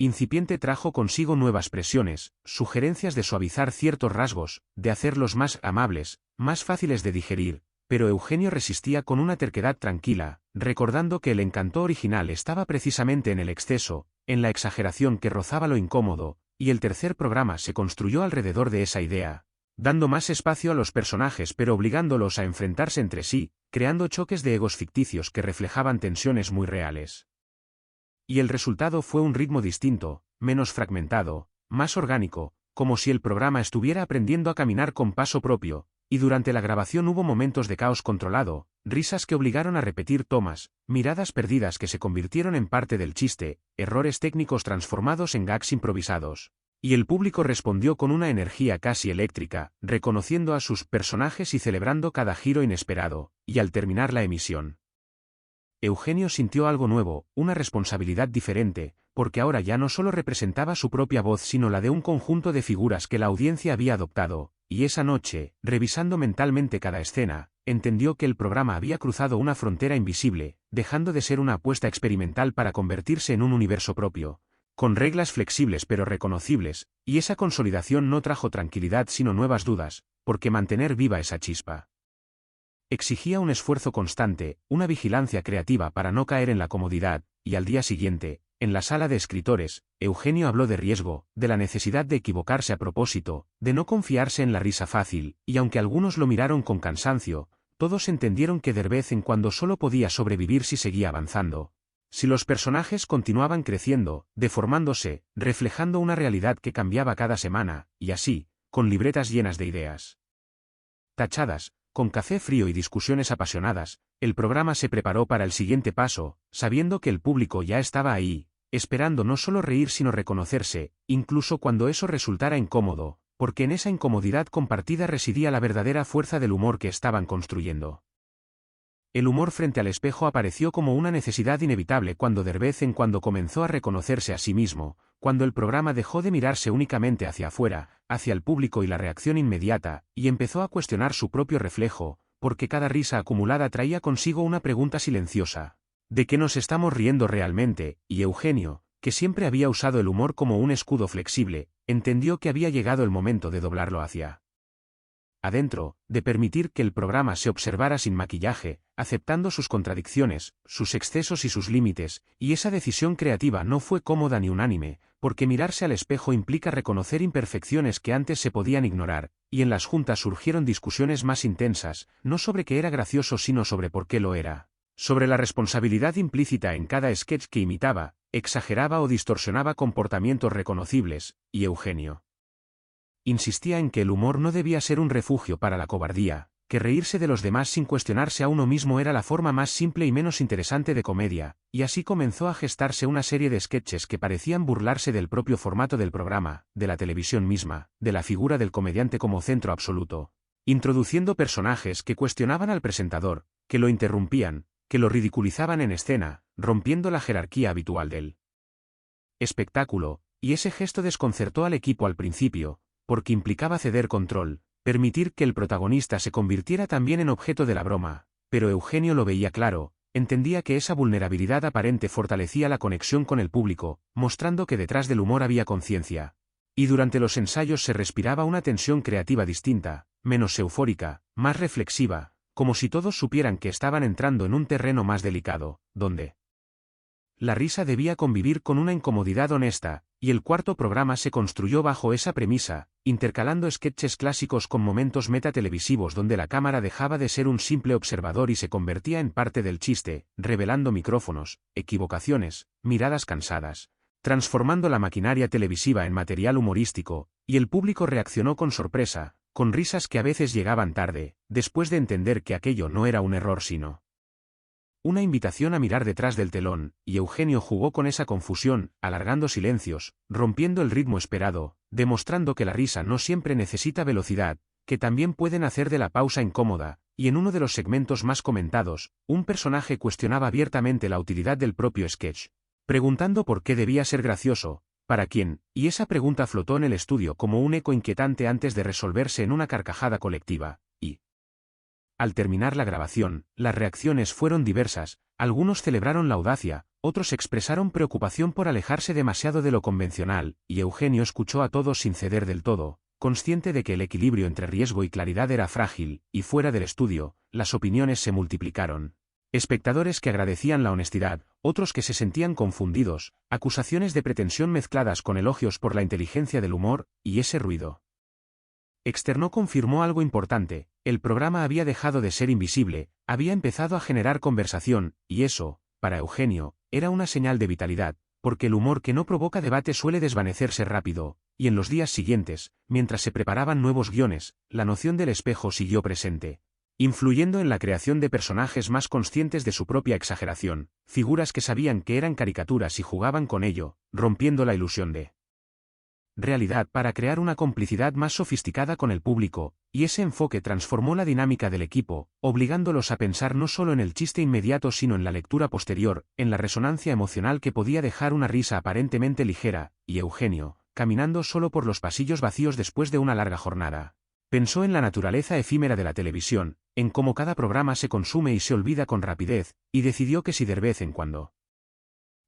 incipiente trajo consigo nuevas presiones, sugerencias de suavizar ciertos rasgos, de hacerlos más amables, más fáciles de digerir, pero Eugenio resistía con una terquedad tranquila, recordando que el encanto original estaba precisamente en el exceso, en la exageración que rozaba lo incómodo, y el tercer programa se construyó alrededor de esa idea, dando más espacio a los personajes pero obligándolos a enfrentarse entre sí, creando choques de egos ficticios que reflejaban tensiones muy reales. Y el resultado fue un ritmo distinto, menos fragmentado, más orgánico, como si el programa estuviera aprendiendo a caminar con paso propio, y durante la grabación hubo momentos de caos controlado, risas que obligaron a repetir tomas, miradas perdidas que se convirtieron en parte del chiste, errores técnicos transformados en gags improvisados. Y el público respondió con una energía casi eléctrica, reconociendo a sus personajes y celebrando cada giro inesperado, y al terminar la emisión, Eugenio sintió algo nuevo, una responsabilidad diferente, porque ahora ya no solo representaba su propia voz sino la de un conjunto de figuras que la audiencia había adoptado, y esa noche, revisando mentalmente cada escena, entendió que el programa había cruzado una frontera invisible, dejando de ser una apuesta experimental para convertirse en un universo propio, con reglas flexibles pero reconocibles, y esa consolidación no trajo tranquilidad sino nuevas dudas, porque mantener viva esa chispa exigía un esfuerzo constante, una vigilancia creativa para no caer en la comodidad, y al día siguiente, en la sala de escritores, Eugenio habló de riesgo, de la necesidad de equivocarse a propósito, de no confiarse en la risa fácil, y aunque algunos lo miraron con cansancio, todos entendieron que de vez en cuando solo podía sobrevivir si seguía avanzando. Si los personajes continuaban creciendo, deformándose, reflejando una realidad que cambiaba cada semana, y así, con libretas llenas de ideas tachadas, con café frío y discusiones apasionadas, el programa se preparó para el siguiente paso, sabiendo que el público ya estaba ahí, esperando no solo reír sino reconocerse, incluso cuando eso resultara incómodo, porque en esa incomodidad compartida residía la verdadera fuerza del humor que estaban construyendo. El humor frente al espejo apareció como una necesidad inevitable cuando de vez en cuando comenzó a reconocerse a sí mismo, cuando el programa dejó de mirarse únicamente hacia afuera, hacia el público y la reacción inmediata, y empezó a cuestionar su propio reflejo, porque cada risa acumulada traía consigo una pregunta silenciosa. ¿De qué nos estamos riendo realmente? Y Eugenio, que siempre había usado el humor como un escudo flexible, entendió que había llegado el momento de doblarlo hacia adentro, de permitir que el programa se observara sin maquillaje, aceptando sus contradicciones, sus excesos y sus límites, y esa decisión creativa no fue cómoda ni unánime, porque mirarse al espejo implica reconocer imperfecciones que antes se podían ignorar, y en las juntas surgieron discusiones más intensas, no sobre qué era gracioso sino sobre por qué lo era, sobre la responsabilidad implícita en cada sketch que imitaba, exageraba o distorsionaba comportamientos reconocibles, y Eugenio insistía en que el humor no debía ser un refugio para la cobardía, que reírse de los demás sin cuestionarse a uno mismo era la forma más simple y menos interesante de comedia, y así comenzó a gestarse una serie de sketches que parecían burlarse del propio formato del programa, de la televisión misma, de la figura del comediante como centro absoluto, introduciendo personajes que cuestionaban al presentador, que lo interrumpían, que lo ridiculizaban en escena, rompiendo la jerarquía habitual del espectáculo, y ese gesto desconcertó al equipo al principio, porque implicaba ceder control, permitir que el protagonista se convirtiera también en objeto de la broma, pero Eugenio lo veía claro, entendía que esa vulnerabilidad aparente fortalecía la conexión con el público, mostrando que detrás del humor había conciencia. Y durante los ensayos se respiraba una tensión creativa distinta, menos eufórica, más reflexiva, como si todos supieran que estaban entrando en un terreno más delicado, donde la risa debía convivir con una incomodidad honesta, y el cuarto programa se construyó bajo esa premisa, intercalando sketches clásicos con momentos metatelevisivos donde la cámara dejaba de ser un simple observador y se convertía en parte del chiste, revelando micrófonos, equivocaciones, miradas cansadas, transformando la maquinaria televisiva en material humorístico, y el público reaccionó con sorpresa, con risas que a veces llegaban tarde, después de entender que aquello no era un error sino una invitación a mirar detrás del telón, y Eugenio jugó con esa confusión, alargando silencios, rompiendo el ritmo esperado, demostrando que la risa no siempre necesita velocidad, que también pueden hacer de la pausa incómoda, y en uno de los segmentos más comentados, un personaje cuestionaba abiertamente la utilidad del propio sketch, preguntando por qué debía ser gracioso, para quién, y esa pregunta flotó en el estudio como un eco inquietante antes de resolverse en una carcajada colectiva, y al terminar la grabación, las reacciones fueron diversas, algunos celebraron la audacia, otros expresaron preocupación por alejarse demasiado de lo convencional, y Eugenio escuchó a todos sin ceder del todo, consciente de que el equilibrio entre riesgo y claridad era frágil, y fuera del estudio, las opiniones se multiplicaron. Espectadores que agradecían la honestidad, otros que se sentían confundidos, acusaciones de pretensión mezcladas con elogios por la inteligencia del humor, y ese ruido externo confirmó algo importante: el programa había dejado de ser invisible, había empezado a generar conversación, y eso, para Eugenio, era una señal de vitalidad, porque el humor que no provoca debate suele desvanecerse rápido, y en los días siguientes, mientras se preparaban nuevos guiones, la noción del espejo siguió presente, influyendo en la creación de personajes más conscientes de su propia exageración, figuras que sabían que eran caricaturas y jugaban con ello, rompiendo la ilusión de realidad para crear una complicidad más sofisticada con el público, y ese enfoque transformó la dinámica del equipo, obligándolos a pensar no solo en el chiste inmediato sino en la lectura posterior, en la resonancia emocional que podía dejar una risa aparentemente ligera, y Eugenio, caminando solo por los pasillos vacíos después de una larga jornada, pensó en la naturaleza efímera de la televisión, en cómo cada programa se consume y se olvida con rapidez, y decidió que si de vez en cuando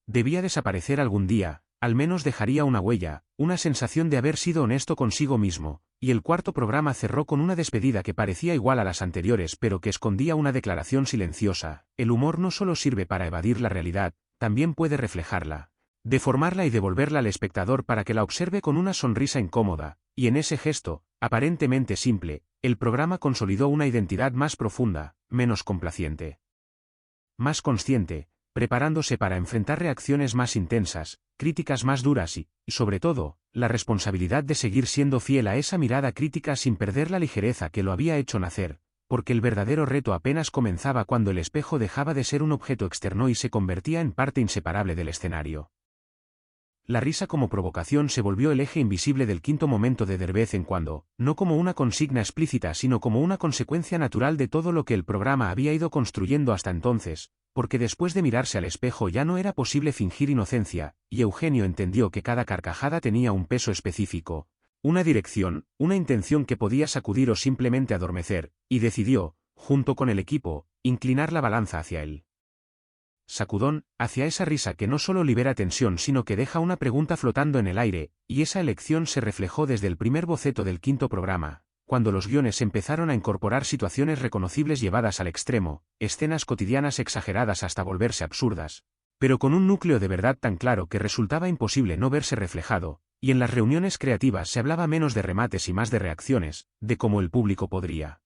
debía desaparecer algún día, al menos dejaría una huella, una sensación de haber sido honesto consigo mismo, y el cuarto programa cerró con una despedida que parecía igual a las anteriores pero que escondía una declaración silenciosa: el humor no solo sirve para evadir la realidad, también puede reflejarla, deformarla y devolverla al espectador para que la observe con una sonrisa incómoda, y en ese gesto, aparentemente simple, el programa consolidó una identidad más profunda, menos complaciente, más consciente, preparándose para enfrentar reacciones más intensas, críticas más duras y, sobre todo, la responsabilidad de seguir siendo fiel a esa mirada crítica sin perder la ligereza que lo había hecho nacer, porque el verdadero reto apenas comenzaba cuando el espejo dejaba de ser un objeto externo y se convertía en parte inseparable del escenario. La risa como provocación se volvió el eje invisible del quinto momento de vez en cuando, no como una consigna explícita sino como una consecuencia natural de todo lo que el programa había ido construyendo hasta entonces, porque después de mirarse al espejo ya no era posible fingir inocencia, y Eugenio entendió que cada carcajada tenía un peso específico, una dirección, una intención que podía sacudir o simplemente adormecer, y decidió, junto con el equipo, inclinar la balanza hacia él sacudón, hacia esa risa que no solo libera tensión sino que deja una pregunta flotando en el aire, y esa elección se reflejó desde el primer boceto del quinto programa, cuando los guiones empezaron a incorporar situaciones reconocibles llevadas al extremo, escenas cotidianas exageradas hasta volverse absurdas, pero con un núcleo de verdad tan claro que resultaba imposible no verse reflejado, y en las reuniones creativas se hablaba menos de remates y más de reacciones, de cómo el público podría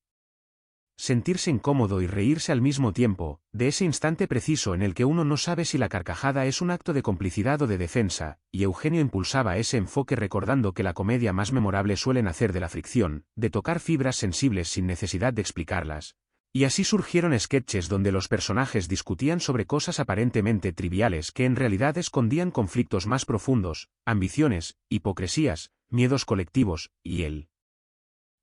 sentirse incómodo y reírse al mismo tiempo, de ese instante preciso en el que uno no sabe si la carcajada es un acto de complicidad o de defensa, y Eugenio impulsaba ese enfoque recordando que la comedia más memorable suele nacer de la fricción, de tocar fibras sensibles sin necesidad de explicarlas. Y así surgieron sketches donde los personajes discutían sobre cosas aparentemente triviales que en realidad escondían conflictos más profundos, ambiciones, hipocresías, miedos colectivos, y el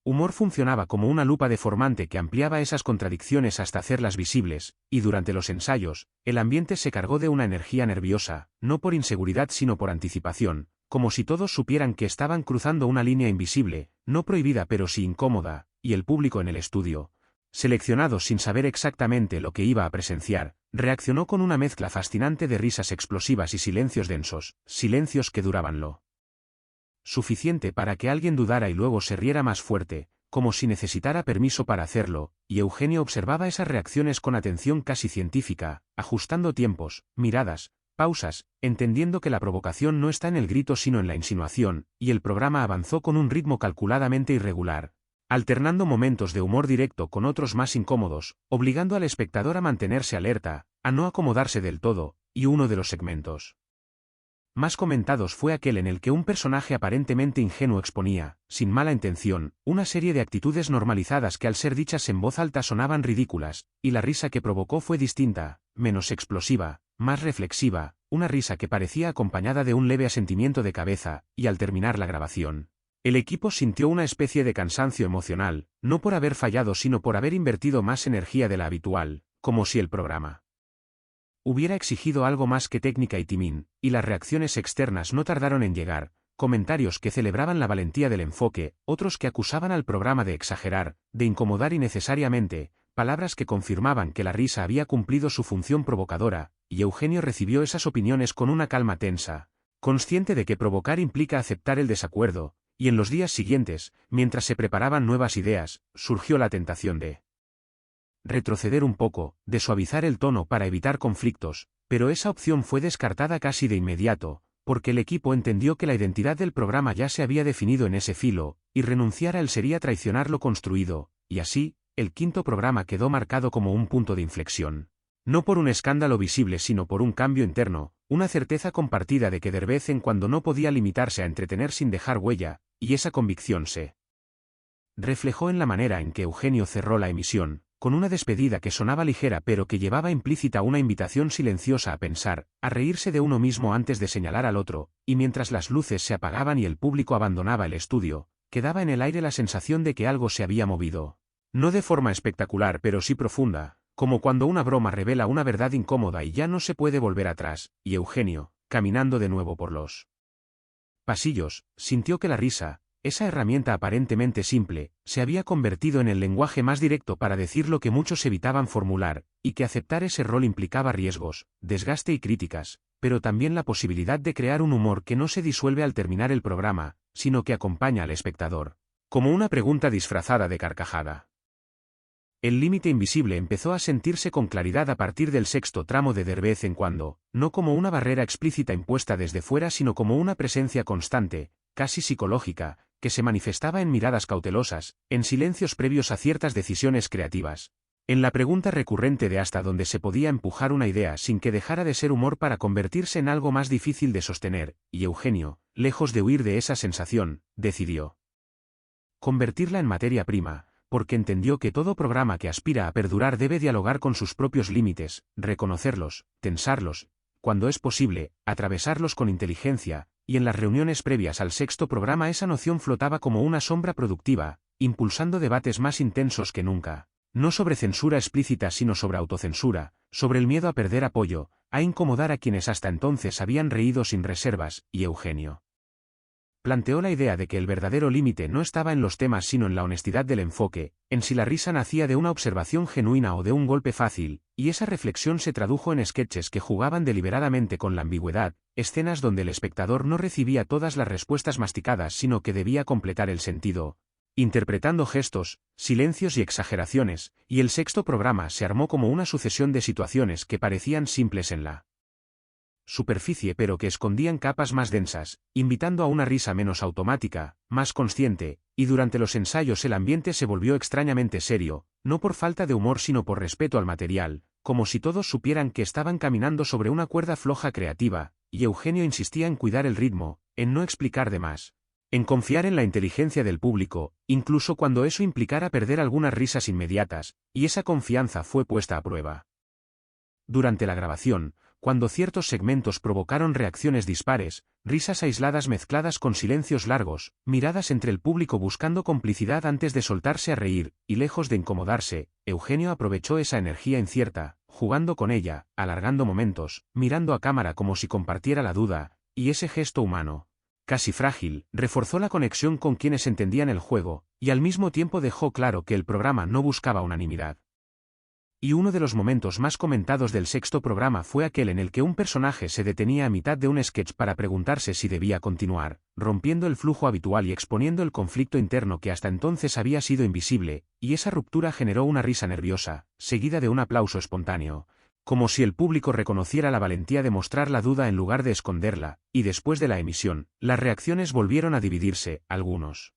humor funcionaba como una lupa deformante que ampliaba esas contradicciones hasta hacerlas visibles, y durante los ensayos, el ambiente se cargó de una energía nerviosa, no por inseguridad sino por anticipación, como si todos supieran que estaban cruzando una línea invisible, no prohibida pero sí incómoda, y el público en el estudio, seleccionado sin saber exactamente lo que iba a presenciar, reaccionó con una mezcla fascinante de risas explosivas y silencios densos, silencios que duraban lo suficiente para que alguien dudara y luego se riera más fuerte, como si necesitara permiso para hacerlo, y Eugenio observaba esas reacciones con atención casi científica, ajustando tiempos, miradas, pausas, entendiendo que la provocación no está en el grito sino en la insinuación, y el programa avanzó con un ritmo calculadamente irregular, alternando momentos de humor directo con otros más incómodos, obligando al espectador a mantenerse alerta, a no acomodarse del todo, y uno de los segmentos más comentados fue aquel en el que un personaje aparentemente ingenuo exponía, sin mala intención, una serie de actitudes normalizadas que al ser dichas en voz alta sonaban ridículas, y la risa que provocó fue distinta, menos explosiva, más reflexiva, una risa que parecía acompañada de un leve asentimiento de cabeza, y al terminar la grabación, el equipo sintió una especie de cansancio emocional, no por haber fallado sino por haber invertido más energía de la habitual, como si el programa hubiera exigido algo más que técnica y timín, y las reacciones externas no tardaron en llegar, comentarios que celebraban la valentía del enfoque, otros que acusaban al programa de exagerar, de incomodar innecesariamente, palabras que confirmaban que la risa había cumplido su función provocadora, y Eugenio recibió esas opiniones con una calma tensa, consciente de que provocar implica aceptar el desacuerdo, y en los días siguientes, mientras se preparaban nuevas ideas, surgió la tentación de retroceder un poco, de suavizar el tono para evitar conflictos, pero esa opción fue descartada casi de inmediato, porque el equipo entendió que la identidad del programa ya se había definido en ese filo, y renunciar a él sería traicionar lo construido, y así, el quinto programa quedó marcado como un punto de inflexión. No por un escándalo visible sino por un cambio interno, una certeza compartida de que de vez en cuando no podía limitarse a entretener sin dejar huella, y esa convicción se reflejó en la manera en que Eugenio cerró la emisión, con una despedida que sonaba ligera pero que llevaba implícita una invitación silenciosa a pensar, a reírse de uno mismo antes de señalar al otro, y mientras las luces se apagaban y el público abandonaba el estudio, quedaba en el aire la sensación de que algo se había movido. No de forma espectacular pero sí profunda, como cuando una broma revela una verdad incómoda y ya no se puede volver atrás, y Eugenio, caminando de nuevo por los pasillos, sintió que la risa, esa herramienta aparentemente simple, se había convertido en el lenguaje más directo para decir lo que muchos evitaban formular, y que aceptar ese rol implicaba riesgos, desgaste y críticas, pero también la posibilidad de crear un humor que no se disuelve al terminar el programa, sino que acompaña al espectador, como una pregunta disfrazada de carcajada. El límite invisible empezó a sentirse con claridad a partir del sexto tramo de vez en cuando, no como una barrera explícita impuesta desde fuera sino como una presencia constante, casi psicológica, que se manifestaba en miradas cautelosas, en silencios previos a ciertas decisiones creativas, en la pregunta recurrente de hasta dónde se podía empujar una idea sin que dejara de ser humor para convertirse en algo más difícil de sostener, y Eugenio, lejos de huir de esa sensación, decidió convertirla en materia prima, porque entendió que todo programa que aspira a perdurar debe dialogar con sus propios límites, reconocerlos, tensarlos, cuando es posible, atravesarlos con inteligencia, y en las reuniones previas al sexto programa esa noción flotaba como una sombra productiva, impulsando debates más intensos que nunca, no sobre censura explícita sino sobre autocensura, sobre el miedo a perder apoyo, a incomodar a quienes hasta entonces habían reído sin reservas, y Eugenio planteó la idea de que el verdadero límite no estaba en los temas sino en la honestidad del enfoque, en si la risa nacía de una observación genuina o de un golpe fácil, y esa reflexión se tradujo en sketches que jugaban deliberadamente con la ambigüedad, escenas donde el espectador no recibía todas las respuestas masticadas sino que debía completar el sentido, interpretando gestos, silencios y exageraciones, y el sexto programa se armó como una sucesión de situaciones que parecían simples en la superficie pero que escondían capas más densas, invitando a una risa menos automática, más consciente, y durante los ensayos el ambiente se volvió extrañamente serio, no por falta de humor sino por respeto al material, como si todos supieran que estaban caminando sobre una cuerda floja creativa, y Eugenio insistía en cuidar el ritmo, en no explicar de más, en confiar en la inteligencia del público, incluso cuando eso implicara perder algunas risas inmediatas, y esa confianza fue puesta a prueba. Durante la grabación, cuando ciertos segmentos provocaron reacciones dispares, risas aisladas mezcladas con silencios largos, miradas entre el público buscando complicidad antes de soltarse a reír, y lejos de incomodarse, Eugenio aprovechó esa energía incierta, jugando con ella, alargando momentos, mirando a cámara como si compartiera la duda, y ese gesto humano, casi frágil, reforzó la conexión con quienes entendían el juego, y al mismo tiempo dejó claro que el programa no buscaba unanimidad. Y uno de los momentos más comentados del sexto programa fue aquel en el que un personaje se detenía a mitad de un sketch para preguntarse si debía continuar, rompiendo el flujo habitual y exponiendo el conflicto interno que hasta entonces había sido invisible, y esa ruptura generó una risa nerviosa, seguida de un aplauso espontáneo, como si el público reconociera la valentía de mostrar la duda en lugar de esconderla, y después de la emisión, las reacciones volvieron a dividirse, algunos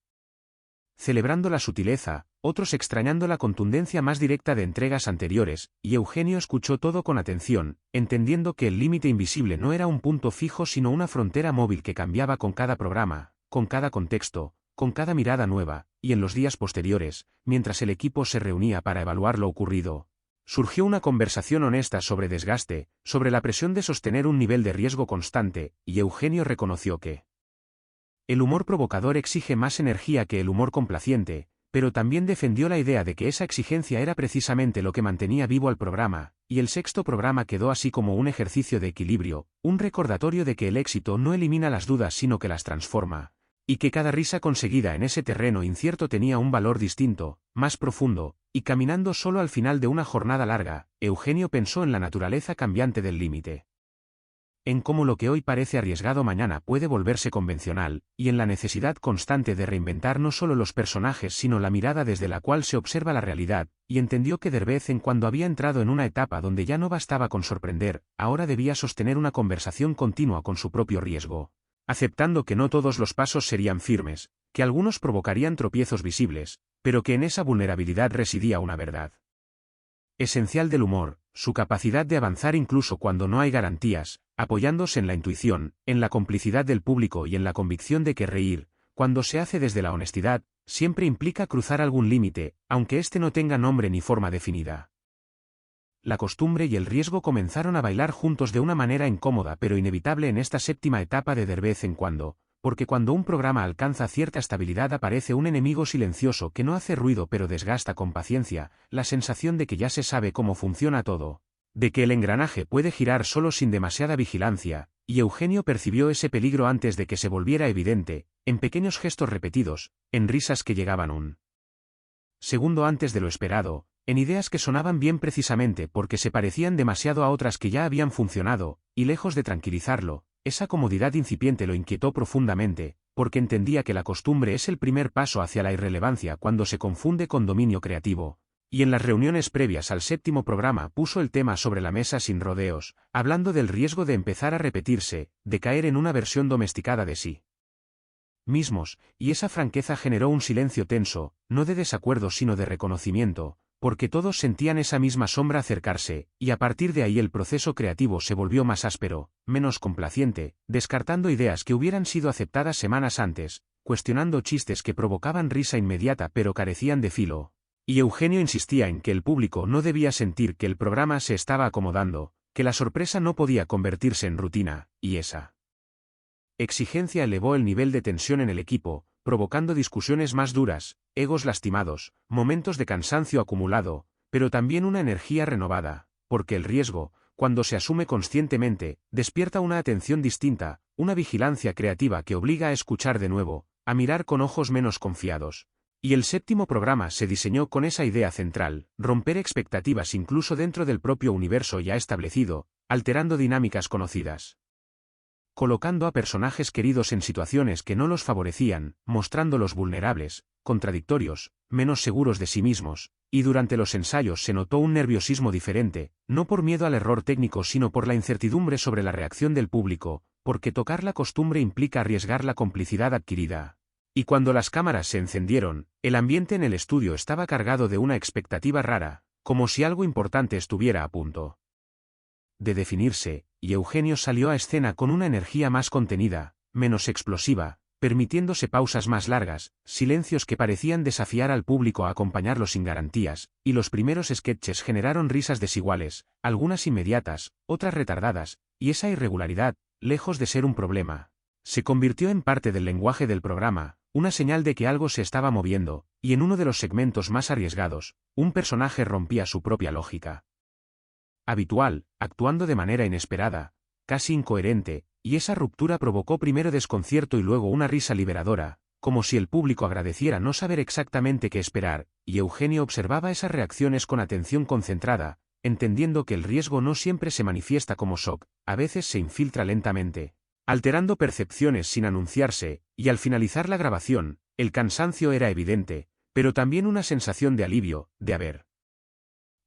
celebrando la sutileza, otros extrañando la contundencia más directa de entregas anteriores, y Eugenio escuchó todo con atención, entendiendo que el límite invisible no era un punto fijo sino una frontera móvil que cambiaba con cada programa, con cada contexto, con cada mirada nueva, y en los días posteriores, mientras el equipo se reunía para evaluar lo ocurrido, surgió una conversación honesta sobre desgaste, sobre la presión de sostener un nivel de riesgo constante, y Eugenio reconoció que el humor provocador exige más energía que el humor complaciente, pero también defendió la idea de que esa exigencia era precisamente lo que mantenía vivo al programa, y el sexto programa quedó así como un ejercicio de equilibrio, un recordatorio de que el éxito no elimina las dudas sino que las transforma, y que cada risa conseguida en ese terreno incierto tenía un valor distinto, más profundo, y caminando solo al final de una jornada larga, Eugenio pensó en la naturaleza cambiante del límite, en cómo lo que hoy parece arriesgado mañana puede volverse convencional, y en la necesidad constante de reinventar no solo los personajes sino la mirada desde la cual se observa la realidad, y entendió que de vez en cuando había entrado en una etapa donde ya no bastaba con sorprender, ahora debía sostener una conversación continua con su propio riesgo, aceptando que no todos los pasos serían firmes, que algunos provocarían tropiezos visibles, pero que en esa vulnerabilidad residía una verdad esencial del humor, su capacidad de avanzar incluso cuando no hay garantías, apoyándose en la intuición, en la complicidad del público y en la convicción de que reír, cuando se hace desde la honestidad, siempre implica cruzar algún límite, aunque éste no tenga nombre ni forma definida. La costumbre y el riesgo comenzaron a bailar juntos de una manera incómoda pero inevitable en esta séptima etapa de vez en cuando, porque cuando un programa alcanza cierta estabilidad aparece un enemigo silencioso que no hace ruido pero desgasta con paciencia, la sensación de que ya se sabe cómo funciona todo, de que el engranaje puede girar solo sin demasiada vigilancia, y Eugenio percibió ese peligro antes de que se volviera evidente, en pequeños gestos repetidos, en risas que llegaban un segundo antes de lo esperado, en ideas que sonaban bien precisamente porque se parecían demasiado a otras que ya habían funcionado, y lejos de tranquilizarlo, esa comodidad incipiente lo inquietó profundamente, porque entendía que la costumbre es el primer paso hacia la irrelevancia cuando se confunde con dominio creativo, y en las reuniones previas al séptimo programa puso el tema sobre la mesa sin rodeos, hablando del riesgo de empezar a repetirse, de caer en una versión domesticada de sí mismos, y esa franqueza generó un silencio tenso, no de desacuerdo sino de reconocimiento, porque todos sentían esa misma sombra acercarse, y a partir de ahí el proceso creativo se volvió más áspero, menos complaciente, descartando ideas que hubieran sido aceptadas semanas antes, cuestionando chistes que provocaban risa inmediata pero carecían de filo, y Eugenio insistía en que el público no debía sentir que el programa se estaba acomodando, que la sorpresa no podía convertirse en rutina, y esa exigencia elevó el nivel de tensión en el equipo, provocando discusiones más duras, egos lastimados, momentos de cansancio acumulado, pero también una energía renovada, porque el riesgo, cuando se asume conscientemente, despierta una atención distinta, una vigilancia creativa que obliga a escuchar de nuevo, a mirar con ojos menos confiados. Y el séptimo programa se diseñó con esa idea central, romper expectativas incluso dentro del propio universo ya establecido, alterando dinámicas conocidas, colocando a personajes queridos en situaciones que no los favorecían, mostrándolos vulnerables, contradictorios, menos seguros de sí mismos, y durante los ensayos se notó un nerviosismo diferente, no por miedo al error técnico sino por la incertidumbre sobre la reacción del público, porque tocar la costumbre implica arriesgar la complicidad adquirida. Y cuando las cámaras se encendieron, el ambiente en el estudio estaba cargado de una expectativa rara, como si algo importante estuviera a punto de definirse, y Eugenio salió a escena con una energía más contenida, menos explosiva, permitiéndose pausas más largas, silencios que parecían desafiar al público a acompañarlo sin garantías, y los primeros sketches generaron risas desiguales, algunas inmediatas, otras retardadas, y esa irregularidad, lejos de ser un problema, se convirtió en parte del lenguaje del programa, una señal de que algo se estaba moviendo, y en uno de los segmentos más arriesgados, un personaje rompía su propia lógica habitual, actuando de manera inesperada, casi incoherente, y esa ruptura provocó primero desconcierto y luego una risa liberadora, como si el público agradeciera no saber exactamente qué esperar, y Eugenio observaba esas reacciones con atención concentrada, entendiendo que el riesgo no siempre se manifiesta como shock, a veces se infiltra lentamente, alterando percepciones sin anunciarse, y al finalizar la grabación, el cansancio era evidente, pero también una sensación de alivio, de haber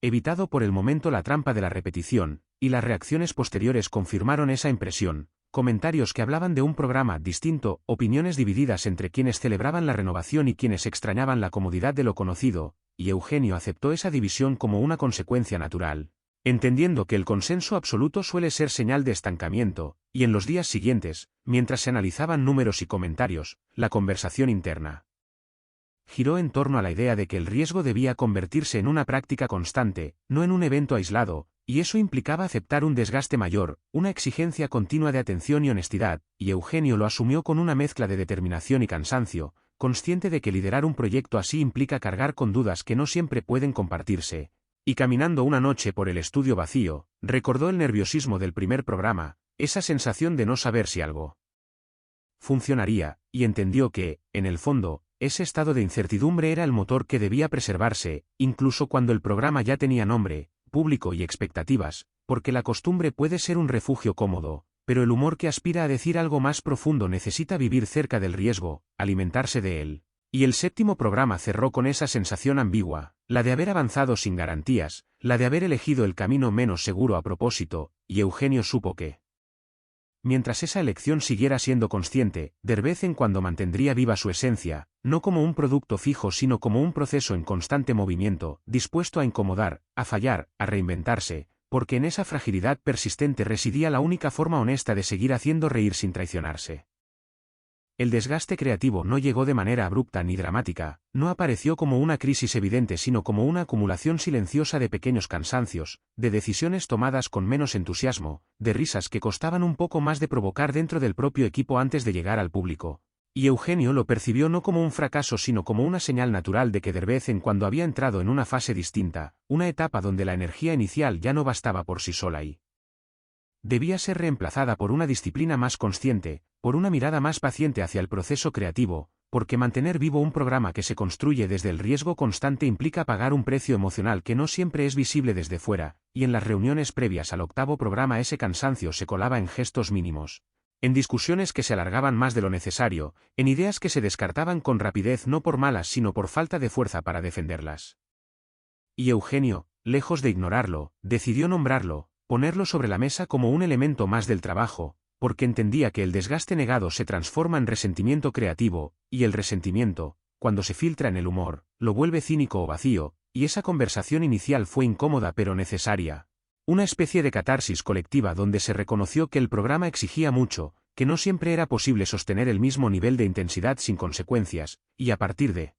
evitado por el momento la trampa de la repetición, y las reacciones posteriores confirmaron esa impresión, comentarios que hablaban de un programa distinto, opiniones divididas entre quienes celebraban la renovación y quienes extrañaban la comodidad de lo conocido, y Eugenio aceptó esa división como una consecuencia natural, entendiendo que el consenso absoluto suele ser señal de estancamiento, y en los días siguientes, mientras se analizaban números y comentarios, la conversación interna giró en torno a la idea de que el riesgo debía convertirse en una práctica constante, no en un evento aislado, y eso implicaba aceptar un desgaste mayor, una exigencia continua de atención y honestidad, y Eugenio lo asumió con una mezcla de determinación y cansancio, consciente de que liderar un proyecto así implica cargar con dudas que no siempre pueden compartirse. Y caminando una noche por el estudio vacío, recordó el nerviosismo del primer programa, esa sensación de no saber si algo funcionaría, y entendió que, en el fondo, ese estado de incertidumbre era el motor que debía preservarse, incluso cuando el programa ya tenía nombre, público y expectativas, porque la costumbre puede ser un refugio cómodo, pero el humor que aspira a decir algo más profundo necesita vivir cerca del riesgo, alimentarse de él. Y el séptimo programa cerró con esa sensación ambigua, la de haber avanzado sin garantías, la de haber elegido el camino menos seguro a propósito, y Eugenio supo que, mientras esa elección siguiera siendo consciente, de vez en cuando mantendría viva su esencia, no como un producto fijo sino como un proceso en constante movimiento, dispuesto a incomodar, a fallar, a reinventarse, porque en esa fragilidad persistente residía la única forma honesta de seguir haciendo reír sin traicionarse. El desgaste creativo no llegó de manera abrupta ni dramática, no apareció como una crisis evidente sino como una acumulación silenciosa de pequeños cansancios, de decisiones tomadas con menos entusiasmo, de risas que costaban un poco más de provocar dentro del propio equipo antes de llegar al público. Y Eugenio lo percibió no como un fracaso sino como una señal natural de que de vez en cuando había entrado en una fase distinta, una etapa donde la energía inicial ya no bastaba por sí sola y debía ser reemplazada por una disciplina más consciente, por una mirada más paciente hacia el proceso creativo, porque mantener vivo un programa que se construye desde el riesgo constante implica pagar un precio emocional que no siempre es visible desde fuera, y en las reuniones previas al octavo programa ese cansancio se colaba en gestos mínimos, en discusiones que se alargaban más de lo necesario, en ideas que se descartaban con rapidez no por malas sino por falta de fuerza para defenderlas. Y Eugenio, lejos de ignorarlo, decidió nombrarlo, ponerlo sobre la mesa como un elemento más del trabajo, porque entendía que el desgaste negado se transforma en resentimiento creativo, y el resentimiento, cuando se filtra en el humor, lo vuelve cínico o vacío, y esa conversación inicial fue incómoda pero necesaria. Una especie de catarsis colectiva donde se reconoció que el programa exigía mucho, que no siempre era posible sostener el mismo nivel de intensidad sin consecuencias, y a partir de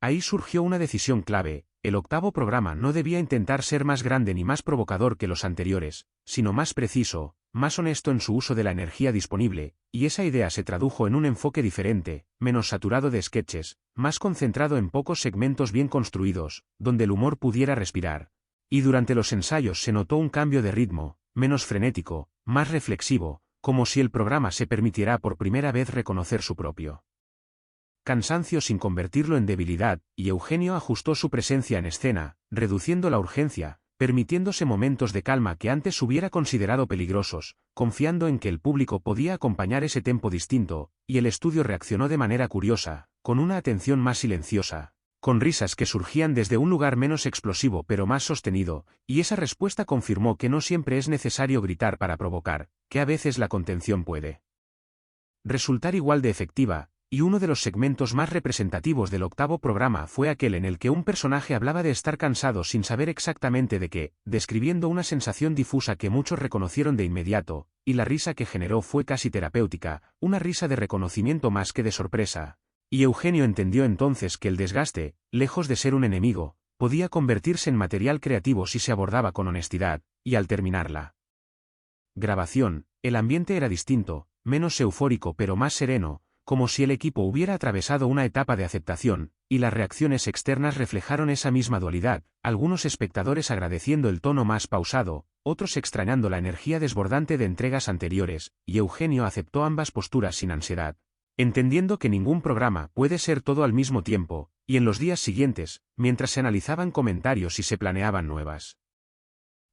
ahí surgió una decisión clave. El octavo programa no debía intentar ser más grande ni más provocador que los anteriores, sino más preciso, más honesto en su uso de la energía disponible, y esa idea se tradujo en un enfoque diferente, menos saturado de sketches, más concentrado en pocos segmentos bien construidos, donde el humor pudiera respirar. Y durante los ensayos se notó un cambio de ritmo, menos frenético, más reflexivo, como si el programa se permitiera por primera vez reconocer su propio cansancio sin convertirlo en debilidad, y Eugenio ajustó su presencia en escena, reduciendo la urgencia, permitiéndose momentos de calma que antes hubiera considerado peligrosos, confiando en que el público podía acompañar ese tempo distinto, y el estudio reaccionó de manera curiosa, con una atención más silenciosa, con risas que surgían desde un lugar menos explosivo pero más sostenido, y esa respuesta confirmó que no siempre es necesario gritar para provocar, que a veces la contención puede resultar igual de efectiva. Y uno de los segmentos más representativos del octavo programa fue aquel en el que un personaje hablaba de estar cansado sin saber exactamente de qué, describiendo una sensación difusa que muchos reconocieron de inmediato, y la risa que generó fue casi terapéutica, una risa de reconocimiento más que de sorpresa. Y Eugenio entendió entonces que el desgaste, lejos de ser un enemigo, podía convertirse en material creativo si se abordaba con honestidad, y al terminar la grabación, el ambiente era distinto, menos eufórico pero más sereno, como si el equipo hubiera atravesado una etapa de aceptación, y las reacciones externas reflejaron esa misma dualidad, algunos espectadores agradeciendo el tono más pausado, otros extrañando la energía desbordante de entregas anteriores, y Eugenio aceptó ambas posturas sin ansiedad, entendiendo que ningún programa puede ser todo al mismo tiempo, y en los días siguientes, mientras se analizaban comentarios y se planeaban nuevas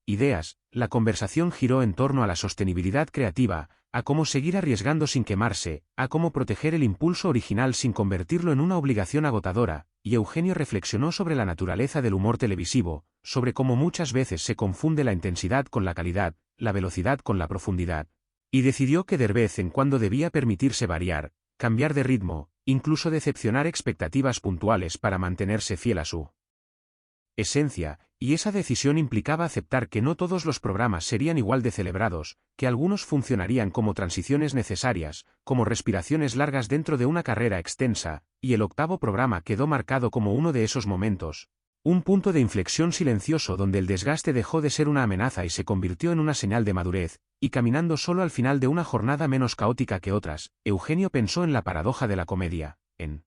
ideas, la conversación giró en torno a la sostenibilidad creativa, a cómo seguir arriesgando sin quemarse, a cómo proteger el impulso original sin convertirlo en una obligación agotadora, y Eugenio reflexionó sobre la naturaleza del humor televisivo, sobre cómo muchas veces se confunde la intensidad con la calidad, la velocidad con la profundidad, y decidió que de vez en cuando debía permitirse variar, cambiar de ritmo, incluso decepcionar expectativas puntuales para mantenerse fiel a su esencia, y esa decisión implicaba aceptar que no todos los programas serían igual de celebrados, que algunos funcionarían como transiciones necesarias, como respiraciones largas dentro de una carrera extensa, y el octavo programa quedó marcado como uno de esos momentos, un punto de inflexión silencioso donde el desgaste dejó de ser una amenaza y se convirtió en una señal de madurez, y caminando solo al final de una jornada menos caótica que otras, Eugenio pensó en la paradoja de la comedia, en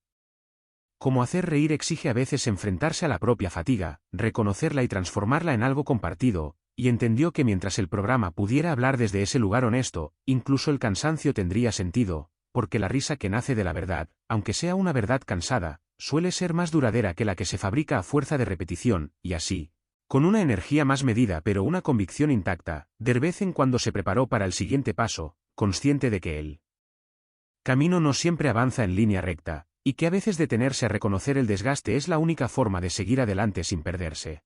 cómo hacer reír exige a veces enfrentarse a la propia fatiga, reconocerla y transformarla en algo compartido, y entendió que mientras el programa pudiera hablar desde ese lugar honesto, incluso el cansancio tendría sentido, porque la risa que nace de la verdad, aunque sea una verdad cansada, suele ser más duradera que la que se fabrica a fuerza de repetición, y así, con una energía más medida pero una convicción intacta, de vez en cuando se preparó para el siguiente paso, consciente de que el camino no siempre avanza en línea recta, y que a veces detenerse a reconocer el desgaste es la única forma de seguir adelante sin perderse.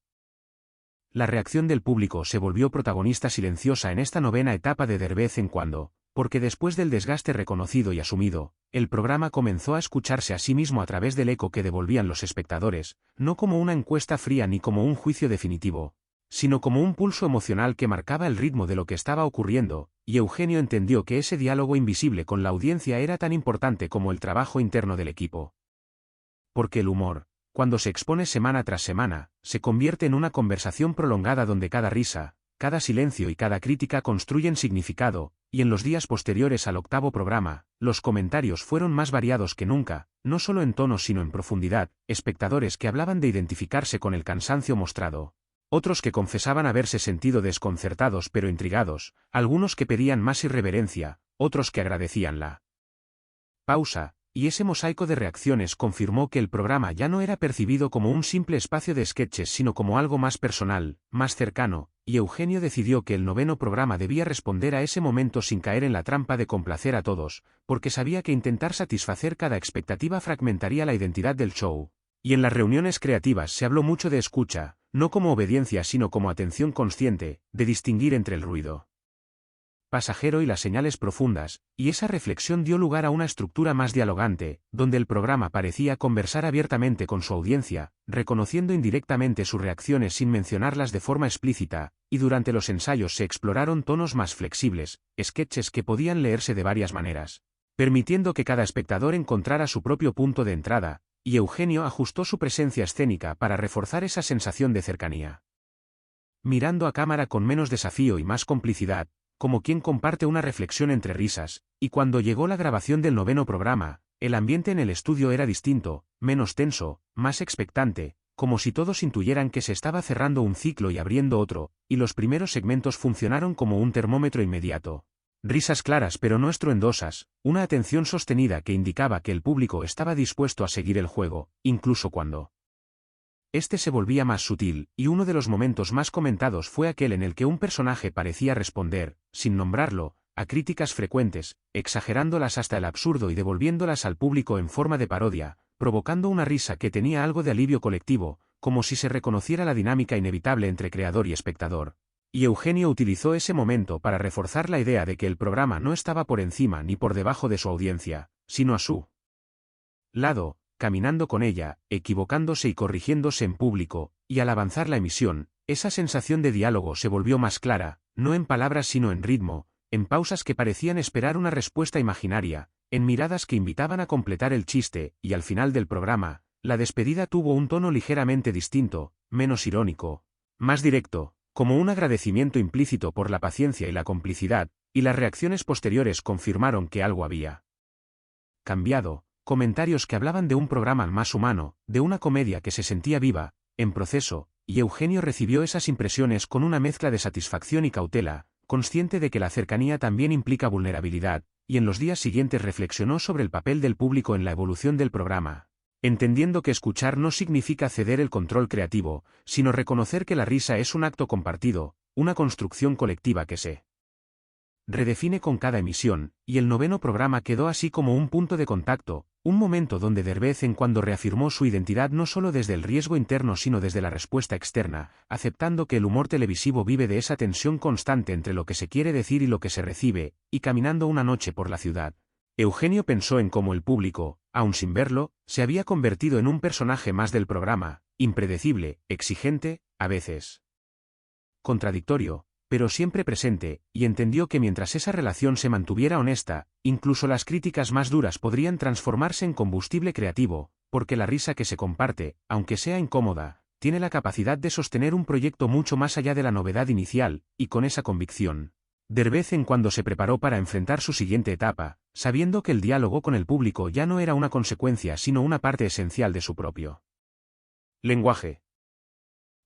La reacción del público se volvió protagonista silenciosa en esta novena etapa de vez en cuando, porque después del desgaste reconocido y asumido, el programa comenzó a escucharse a sí mismo a través del eco que devolvían los espectadores, no como una encuesta fría ni como un juicio definitivo, sino como un pulso emocional que marcaba el ritmo de lo que estaba ocurriendo, y Eugenio entendió que ese diálogo invisible con la audiencia era tan importante como el trabajo interno del equipo. Porque el humor, cuando se expone semana tras semana, se convierte en una conversación prolongada donde cada risa, cada silencio y cada crítica construyen significado, y en los días posteriores al octavo programa, los comentarios fueron más variados que nunca, no solo en tono sino en profundidad, espectadores que hablaban de identificarse con el cansancio mostrado, otros que confesaban haberse sentido desconcertados pero intrigados, algunos que pedían más irreverencia, otros que agradecían la pausa, y ese mosaico de reacciones confirmó que el programa ya no era percibido como un simple espacio de sketches sino como algo más personal, más cercano, y Eugenio decidió que el noveno programa debía responder a ese momento sin caer en la trampa de complacer a todos, porque sabía que intentar satisfacer cada expectativa fragmentaría la identidad del show. Y en las reuniones creativas se habló mucho de escucha, no como obediencia sino como atención consciente, de distinguir entre el ruido pasajero y las señales profundas, y esa reflexión dio lugar a una estructura más dialogante, donde el programa parecía conversar abiertamente con su audiencia, reconociendo indirectamente sus reacciones sin mencionarlas de forma explícita, y durante los ensayos se exploraron tonos más flexibles, sketches que podían leerse de varias maneras, permitiendo que cada espectador encontrara su propio punto de entrada, y Eugenio ajustó su presencia escénica para reforzar esa sensación de cercanía. Mirando a cámara con menos desafío y más complicidad, como quien comparte una reflexión entre risas, y cuando llegó la grabación del noveno programa, el ambiente en el estudio era distinto, menos tenso, más expectante, como si todos intuyeran que se estaba cerrando un ciclo y abriendo otro, y los primeros segmentos funcionaron como un termómetro inmediato. Risas claras pero no estruendosas, una atención sostenida que indicaba que el público estaba dispuesto a seguir el juego, incluso cuando este se volvía más sutil, y uno de los momentos más comentados fue aquel en el que un personaje parecía responder, sin nombrarlo, a críticas frecuentes, exagerándolas hasta el absurdo y devolviéndolas al público en forma de parodia, provocando una risa que tenía algo de alivio colectivo, como si se reconociera la dinámica inevitable entre creador y espectador. Y Eugenio utilizó ese momento para reforzar la idea de que el programa no estaba por encima ni por debajo de su audiencia, sino a su lado, caminando con ella, equivocándose y corrigiéndose en público, y al avanzar la emisión, esa sensación de diálogo se volvió más clara, no en palabras sino en ritmo, en pausas que parecían esperar una respuesta imaginaria, en miradas que invitaban a completar el chiste, y al final del programa, la despedida tuvo un tono ligeramente distinto, menos irónico, más directo, como un agradecimiento implícito por la paciencia y la complicidad, y las reacciones posteriores confirmaron que algo había cambiado, comentarios que hablaban de un programa más humano, de una comedia que se sentía viva, en proceso, y Eugenio recibió esas impresiones con una mezcla de satisfacción y cautela, consciente de que la cercanía también implica vulnerabilidad, y en los días siguientes reflexionó sobre el papel del público en la evolución del programa, entendiendo que escuchar no significa ceder el control creativo, sino reconocer que la risa es un acto compartido, una construcción colectiva que se redefine con cada emisión, y el 9º programa quedó así como un punto de contacto, un momento donde de vez en cuando reafirmó su identidad no solo desde el riesgo interno sino desde la respuesta externa, aceptando que el humor televisivo vive de esa tensión constante entre lo que se quiere decir y lo que se recibe, y caminando una noche por la ciudad. Eugenio pensó en cómo el público, aun sin verlo, se había convertido en un personaje más del programa, impredecible, exigente, a veces contradictorio, pero siempre presente, y entendió que mientras esa relación se mantuviera honesta, incluso las críticas más duras podrían transformarse en combustible creativo, porque la risa que se comparte, aunque sea incómoda, tiene la capacidad de sostener un proyecto mucho más allá de la novedad inicial, y con esa convicción, de vez en cuando se preparó para enfrentar su siguiente etapa, sabiendo que el diálogo con el público ya no era una consecuencia sino una parte esencial de su propio lenguaje.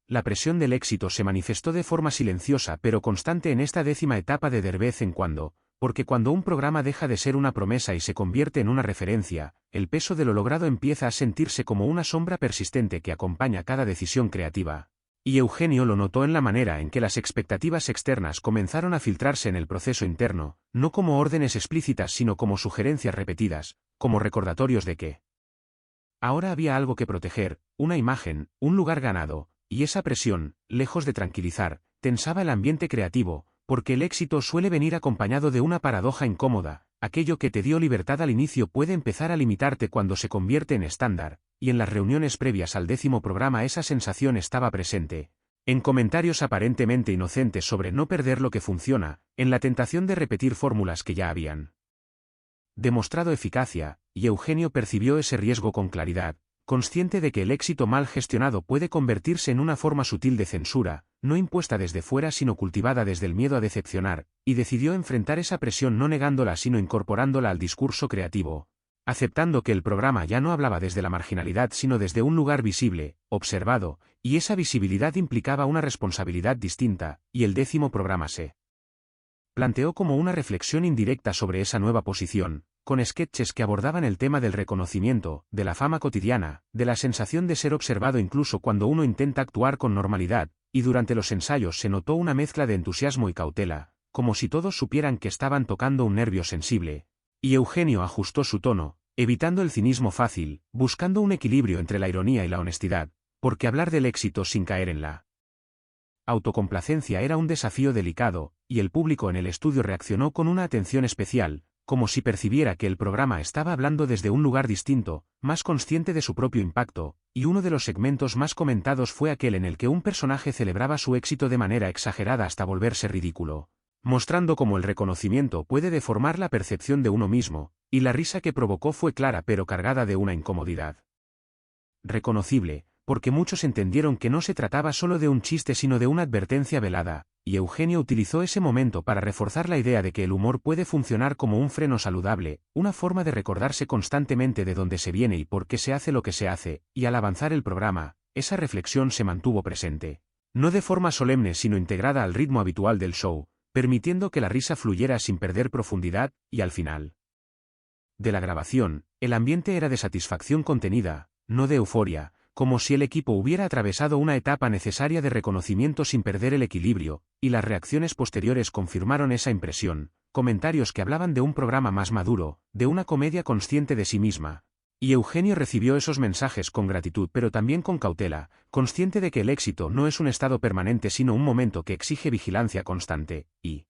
La presión del éxito se manifestó de forma silenciosa pero constante en esta 10ª etapa de vez en cuando, porque cuando un programa deja de ser una promesa y se convierte en una referencia, el peso de lo logrado empieza a sentirse como una sombra persistente que acompaña cada decisión creativa. Y Eugenio lo notó en la manera en que las expectativas externas comenzaron a filtrarse en el proceso interno, no como órdenes explícitas sino como sugerencias repetidas, como recordatorios de que ahora había algo que proteger, una imagen, un lugar ganado. Y esa presión, lejos de tranquilizar, tensaba el ambiente creativo, porque el éxito suele venir acompañado de una paradoja incómoda, aquello que te dio libertad al inicio puede empezar a limitarte cuando se convierte en estándar, y en las reuniones previas al 10º programa esa sensación estaba presente, en comentarios aparentemente inocentes sobre no perder lo que funciona, en la tentación de repetir fórmulas que ya habían demostrado eficacia, y Eugenio percibió ese riesgo con claridad, consciente de que el éxito mal gestionado puede convertirse en una forma sutil de censura, no impuesta desde fuera sino cultivada desde el miedo a decepcionar, y decidió enfrentar esa presión no negándola sino incorporándola al discurso creativo, aceptando que el programa ya no hablaba desde la marginalidad sino desde un lugar visible, observado, y esa visibilidad implicaba una responsabilidad distinta, y el 10º programa se planteó como una reflexión indirecta sobre esa nueva posición, con sketches que abordaban el tema del reconocimiento, de la fama cotidiana, de la sensación de ser observado incluso cuando uno intenta actuar con normalidad, y durante los ensayos se notó una mezcla de entusiasmo y cautela, como si todos supieran que estaban tocando un nervio sensible. Y Eugenio ajustó su tono, evitando el cinismo fácil, buscando un equilibrio entre la ironía y la honestidad, porque hablar del éxito sin caer en la autocomplacencia era un desafío delicado, y el público en el estudio reaccionó con una atención especial, como si percibiera que el programa estaba hablando desde un lugar distinto, más consciente de su propio impacto, y uno de los segmentos más comentados fue aquel en el que un personaje celebraba su éxito de manera exagerada hasta volverse ridículo, mostrando cómo el reconocimiento puede deformar la percepción de uno mismo, y la risa que provocó fue clara pero cargada de una incomodidad reconocible, porque muchos entendieron que no se trataba solo de un chiste sino de una advertencia velada, y Eugenio utilizó ese momento para reforzar la idea de que el humor puede funcionar como un freno saludable, una forma de recordarse constantemente de dónde se viene y por qué se hace lo que se hace, y al avanzar el programa, esa reflexión se mantuvo presente. No de forma solemne sino integrada al ritmo habitual del show, permitiendo que la risa fluyera sin perder profundidad, y al final de la grabación, el ambiente era de satisfacción contenida, no de euforia, como si el equipo hubiera atravesado una etapa necesaria de reconocimiento sin perder el equilibrio, y las reacciones posteriores confirmaron esa impresión, comentarios que hablaban de un programa más maduro, de una comedia consciente de sí misma. Y Eugenio recibió esos mensajes con gratitud pero también con cautela, consciente de que el éxito no es un estado permanente sino un momento que exige vigilancia constante, y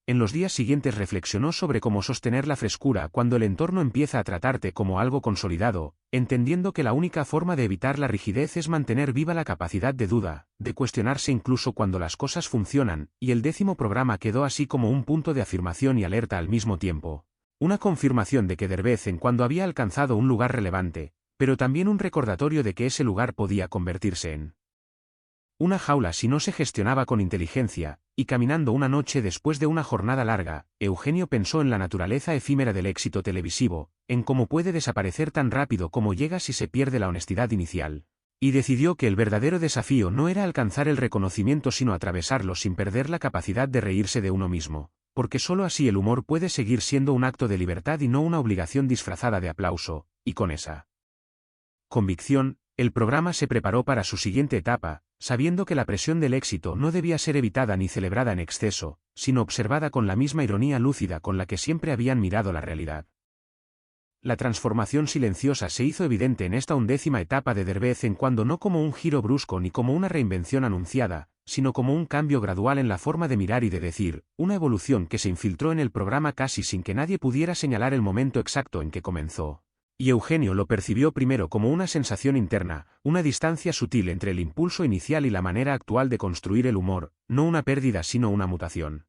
en los días siguientes reflexionó sobre cómo sostener la frescura cuando el entorno empieza a tratarte como algo consolidado, entendiendo que la única forma de evitar la rigidez es mantener viva la capacidad de duda, de cuestionarse incluso cuando las cosas funcionan, y el 10º programa quedó así como un punto de afirmación y alerta al mismo tiempo. Una confirmación de que de vez en cuando había alcanzado un lugar relevante, pero también un recordatorio de que ese lugar podía convertirse en una jaula si no se gestionaba con inteligencia, y caminando una noche después de una jornada larga, Eugenio pensó en la naturaleza efímera del éxito televisivo, en cómo puede desaparecer tan rápido como llega si se pierde la honestidad inicial. Y decidió que el verdadero desafío no era alcanzar el reconocimiento sino atravesarlo sin perder la capacidad de reírse de uno mismo, porque sólo así el humor puede seguir siendo un acto de libertad y no una obligación disfrazada de aplauso, y con esa convicción, el programa se preparó para su siguiente etapa, sabiendo que la presión del éxito no debía ser evitada ni celebrada en exceso, sino observada con la misma ironía lúcida con la que siempre habían mirado la realidad. La transformación silenciosa se hizo evidente en esta 11ª etapa de Derbez en cuando no como un giro brusco ni como una reinvención anunciada, sino como un cambio gradual en la forma de mirar y de decir, una evolución que se infiltró en el programa casi sin que nadie pudiera señalar el momento exacto en que comenzó. Y Eugenio lo percibió primero como una sensación interna, una distancia sutil entre el impulso inicial y la manera actual de construir el humor, no una pérdida sino una mutación.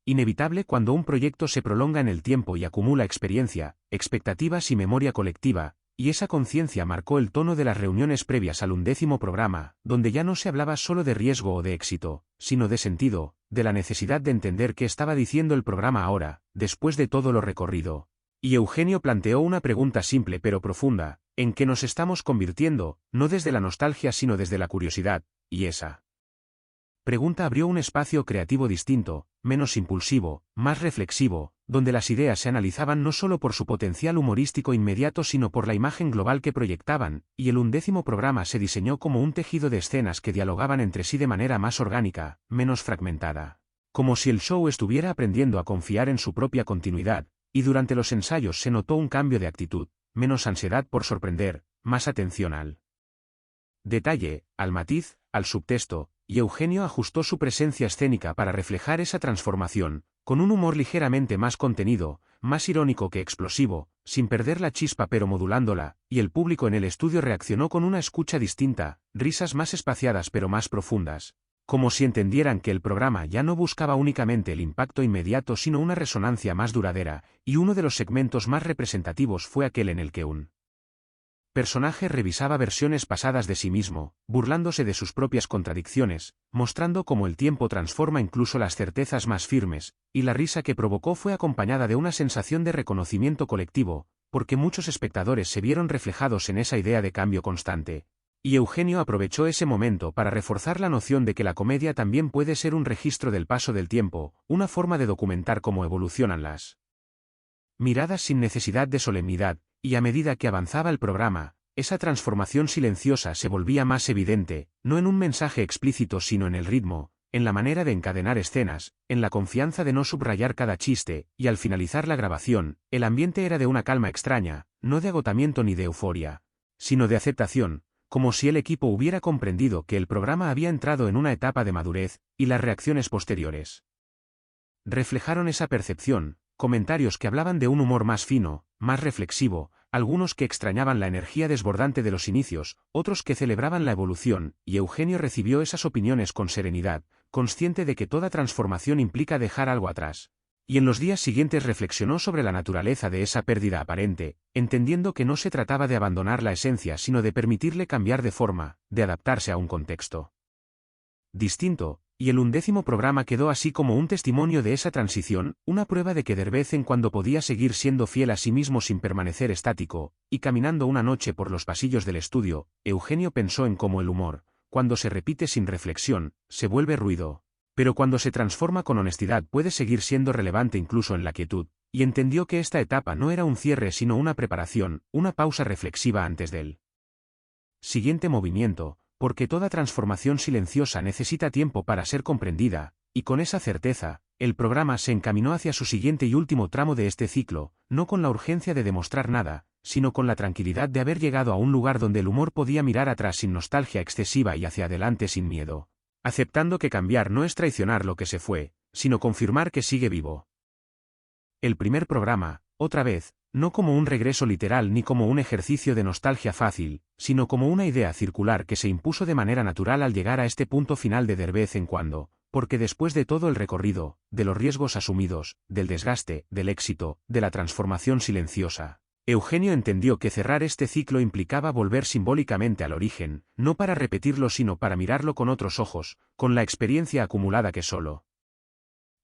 Inevitable cuando un proyecto se prolonga en el tiempo y acumula experiencia, expectativas y memoria colectiva, y esa conciencia marcó el tono de las reuniones previas al 11º programa, donde ya no se hablaba solo de riesgo o de éxito, sino de sentido, de la necesidad de entender qué estaba diciendo el programa ahora, después de todo lo recorrido. Y Eugenio planteó una pregunta simple pero profunda, ¿en qué nos estamos convirtiendo, no desde la nostalgia sino desde la curiosidad? Y esa pregunta abrió un espacio creativo distinto, menos impulsivo, más reflexivo, donde las ideas se analizaban no solo por su potencial humorístico inmediato sino por la imagen global que proyectaban, y el 11º programa se diseñó como un tejido de escenas que dialogaban entre sí de manera más orgánica, menos fragmentada. Como si el show estuviera aprendiendo a confiar en su propia continuidad, y durante los ensayos se notó un cambio de actitud, menos ansiedad por sorprender, más atención al detalle, al matiz, al subtexto, y Eugenio ajustó su presencia escénica para reflejar esa transformación, con un humor ligeramente más contenido, más irónico que explosivo, sin perder la chispa pero modulándola, y el público en el estudio reaccionó con una escucha distinta, risas más espaciadas pero más profundas, como si entendieran que el programa ya no buscaba únicamente el impacto inmediato sino una resonancia más duradera, y uno de los segmentos más representativos fue aquel en el que un personaje revisaba versiones pasadas de sí mismo, burlándose de sus propias contradicciones, mostrando cómo el tiempo transforma incluso las certezas más firmes, y la risa que provocó fue acompañada de una sensación de reconocimiento colectivo, porque muchos espectadores se vieron reflejados en esa idea de cambio constante. Y Eugenio aprovechó ese momento para reforzar la noción de que la comedia también puede ser un registro del paso del tiempo, una forma de documentar cómo evolucionan las miradas sin necesidad de solemnidad, y a medida que avanzaba el programa, esa transformación silenciosa se volvía más evidente, no en un mensaje explícito sino en el ritmo, en la manera de encadenar escenas, en la confianza de no subrayar cada chiste, y al finalizar la grabación, el ambiente era de una calma extraña, no de agotamiento ni de euforia, sino de aceptación, como si el equipo hubiera comprendido que el programa había entrado en una etapa de madurez, y las reacciones posteriores reflejaron esa percepción, comentarios que hablaban de un humor más fino, más reflexivo, algunos que extrañaban la energía desbordante de los inicios, otros que celebraban la evolución, y Eugenio recibió esas opiniones con serenidad, consciente de que toda transformación implica dejar algo atrás. Y en los días siguientes reflexionó sobre la naturaleza de esa pérdida aparente, entendiendo que no se trataba de abandonar la esencia sino de permitirle cambiar de forma, de adaptarse a un contexto distinto, y el 11º programa quedó así como un testimonio de esa transición, una prueba de que Derbez en cuando podía seguir siendo fiel a sí mismo sin permanecer estático, y caminando una noche por los pasillos del estudio, Eugenio pensó en cómo el humor, cuando se repite sin reflexión, se vuelve ruido, pero cuando se transforma con honestidad puede seguir siendo relevante incluso en la quietud, y entendió que esta etapa no era un cierre sino una preparación, una pausa reflexiva antes del siguiente movimiento, porque toda transformación silenciosa necesita tiempo para ser comprendida, y con esa certeza, el programa se encaminó hacia su siguiente y último tramo de este ciclo, no con la urgencia de demostrar nada, sino con la tranquilidad de haber llegado a un lugar donde el humor podía mirar atrás sin nostalgia excesiva y hacia adelante sin miedo, aceptando que cambiar no es traicionar lo que se fue, sino confirmar que sigue vivo. El primer programa, otra vez, no como un regreso literal ni como un ejercicio de nostalgia fácil, sino como una idea circular que se impuso de manera natural al llegar a este punto final de Derbez en cuando, porque después de todo el recorrido, de los riesgos asumidos, del desgaste, del éxito, de la transformación silenciosa, Eugenio entendió que cerrar este ciclo implicaba volver simbólicamente al origen, no para repetirlo sino para mirarlo con otros ojos, con la experiencia acumulada que solo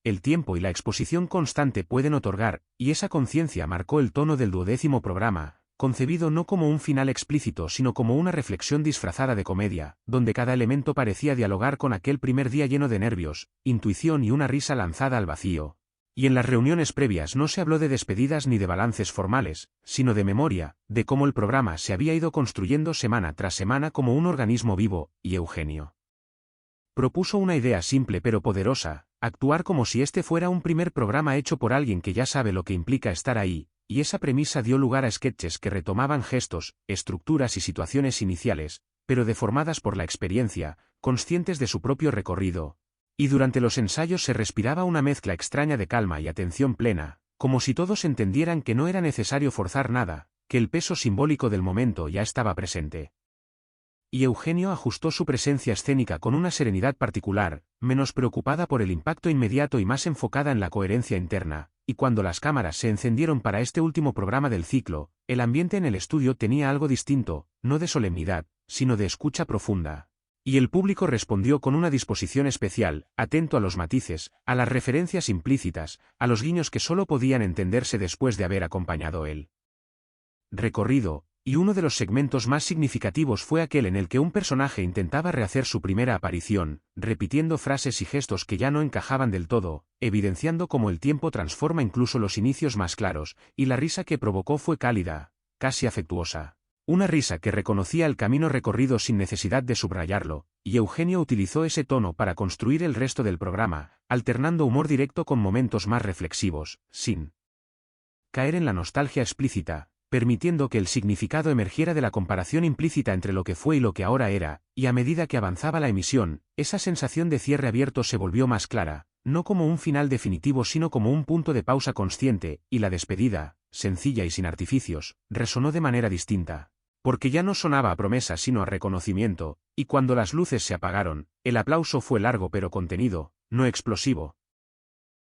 el tiempo y la exposición constante pueden otorgar, y esa conciencia marcó el tono del 12º programa, concebido no como un final explícito sino como una reflexión disfrazada de comedia, donde cada elemento parecía dialogar con aquel primer día lleno de nervios, intuición y una risa lanzada al vacío. Y en las reuniones previas no se habló de despedidas ni de balances formales, sino de memoria, de cómo el programa se había ido construyendo semana tras semana como un organismo vivo, y Eugenio propuso una idea simple pero poderosa: actuar como si este fuera un primer programa hecho por alguien que ya sabe lo que implica estar ahí, y esa premisa dio lugar a sketches que retomaban gestos, estructuras y situaciones iniciales, pero deformadas por la experiencia, conscientes de su propio recorrido. Y durante los ensayos se respiraba una mezcla extraña de calma y atención plena, como si todos entendieran que no era necesario forzar nada, que el peso simbólico del momento ya estaba presente. Y Eugenio ajustó su presencia escénica con una serenidad particular, menos preocupada por el impacto inmediato y más enfocada en la coherencia interna, y cuando las cámaras se encendieron para este último programa del ciclo, el ambiente en el estudio tenía algo distinto, no de solemnidad, sino de escucha profunda. Y el público respondió con una disposición especial, atento a los matices, a las referencias implícitas, a los guiños que solo podían entenderse después de haber acompañado el recorrido. Y uno de los segmentos más significativos fue aquel en el que un personaje intentaba rehacer su primera aparición, repitiendo frases y gestos que ya no encajaban del todo, evidenciando cómo el tiempo transforma incluso los inicios más claros, y la risa que provocó fue cálida, casi afectuosa. Una risa que reconocía el camino recorrido sin necesidad de subrayarlo, y Eugenio utilizó ese tono para construir el resto del programa, alternando humor directo con momentos más reflexivos, sin caer en la nostalgia explícita, permitiendo que el significado emergiera de la comparación implícita entre lo que fue y lo que ahora era, y a medida que avanzaba la emisión, esa sensación de cierre abierto se volvió más clara, no como un final definitivo sino como un punto de pausa consciente, y la despedida, sencilla y sin artificios, resonó de manera distinta. Porque ya no sonaba a promesa sino a reconocimiento, y cuando las luces se apagaron, el aplauso fue largo pero contenido, no explosivo.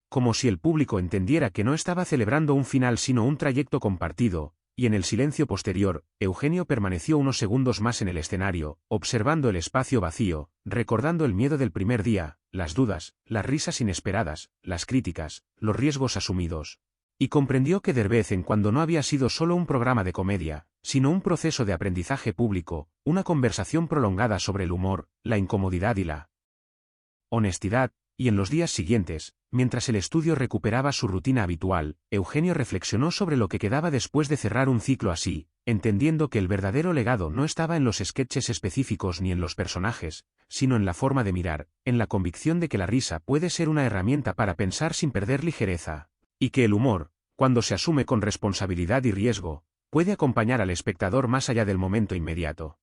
Como si el público entendiera que no estaba celebrando un final sino un trayecto compartido. Y en el silencio posterior, Eugenio permaneció unos segundos más en el escenario, observando el espacio vacío, recordando el miedo del primer día, las dudas, las risas inesperadas, las críticas, los riesgos asumidos. Y comprendió que de vez en cuando no había sido solo un programa de comedia, sino un proceso de aprendizaje público, una conversación prolongada sobre el humor, la incomodidad y la honestidad. Y en los días siguientes, mientras el estudio recuperaba su rutina habitual, Eugenio reflexionó sobre lo que quedaba después de cerrar un ciclo así, entendiendo que el verdadero legado no estaba en los sketches específicos ni en los personajes, sino en la forma de mirar, en la convicción de que la risa puede ser una herramienta para pensar sin perder ligereza, y que el humor, cuando se asume con responsabilidad y riesgo, puede acompañar al espectador más allá del momento inmediato.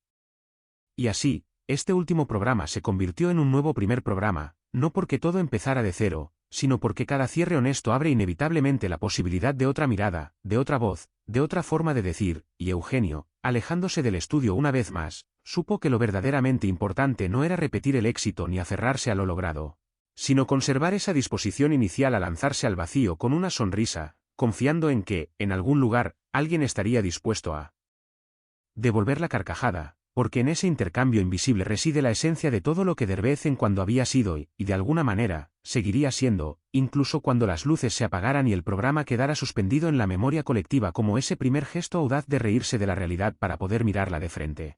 Y así, este último programa se convirtió en un nuevo primer programa, no porque todo empezara de cero, sino porque cada cierre honesto abre inevitablemente la posibilidad de otra mirada, de otra voz, de otra forma de decir, y Eugenio, alejándose del estudio una vez más, supo que lo verdaderamente importante no era repetir el éxito ni aferrarse a lo logrado, sino conservar esa disposición inicial a lanzarse al vacío con una sonrisa, confiando en que, en algún lugar, alguien estaría dispuesto a devolver la carcajada. Porque en ese intercambio invisible reside la esencia de todo lo que de vez en cuando había sido y, de alguna manera, seguiría siendo, incluso cuando las luces se apagaran y el programa quedara suspendido en la memoria colectiva como ese primer gesto audaz de reírse de la realidad para poder mirarla de frente.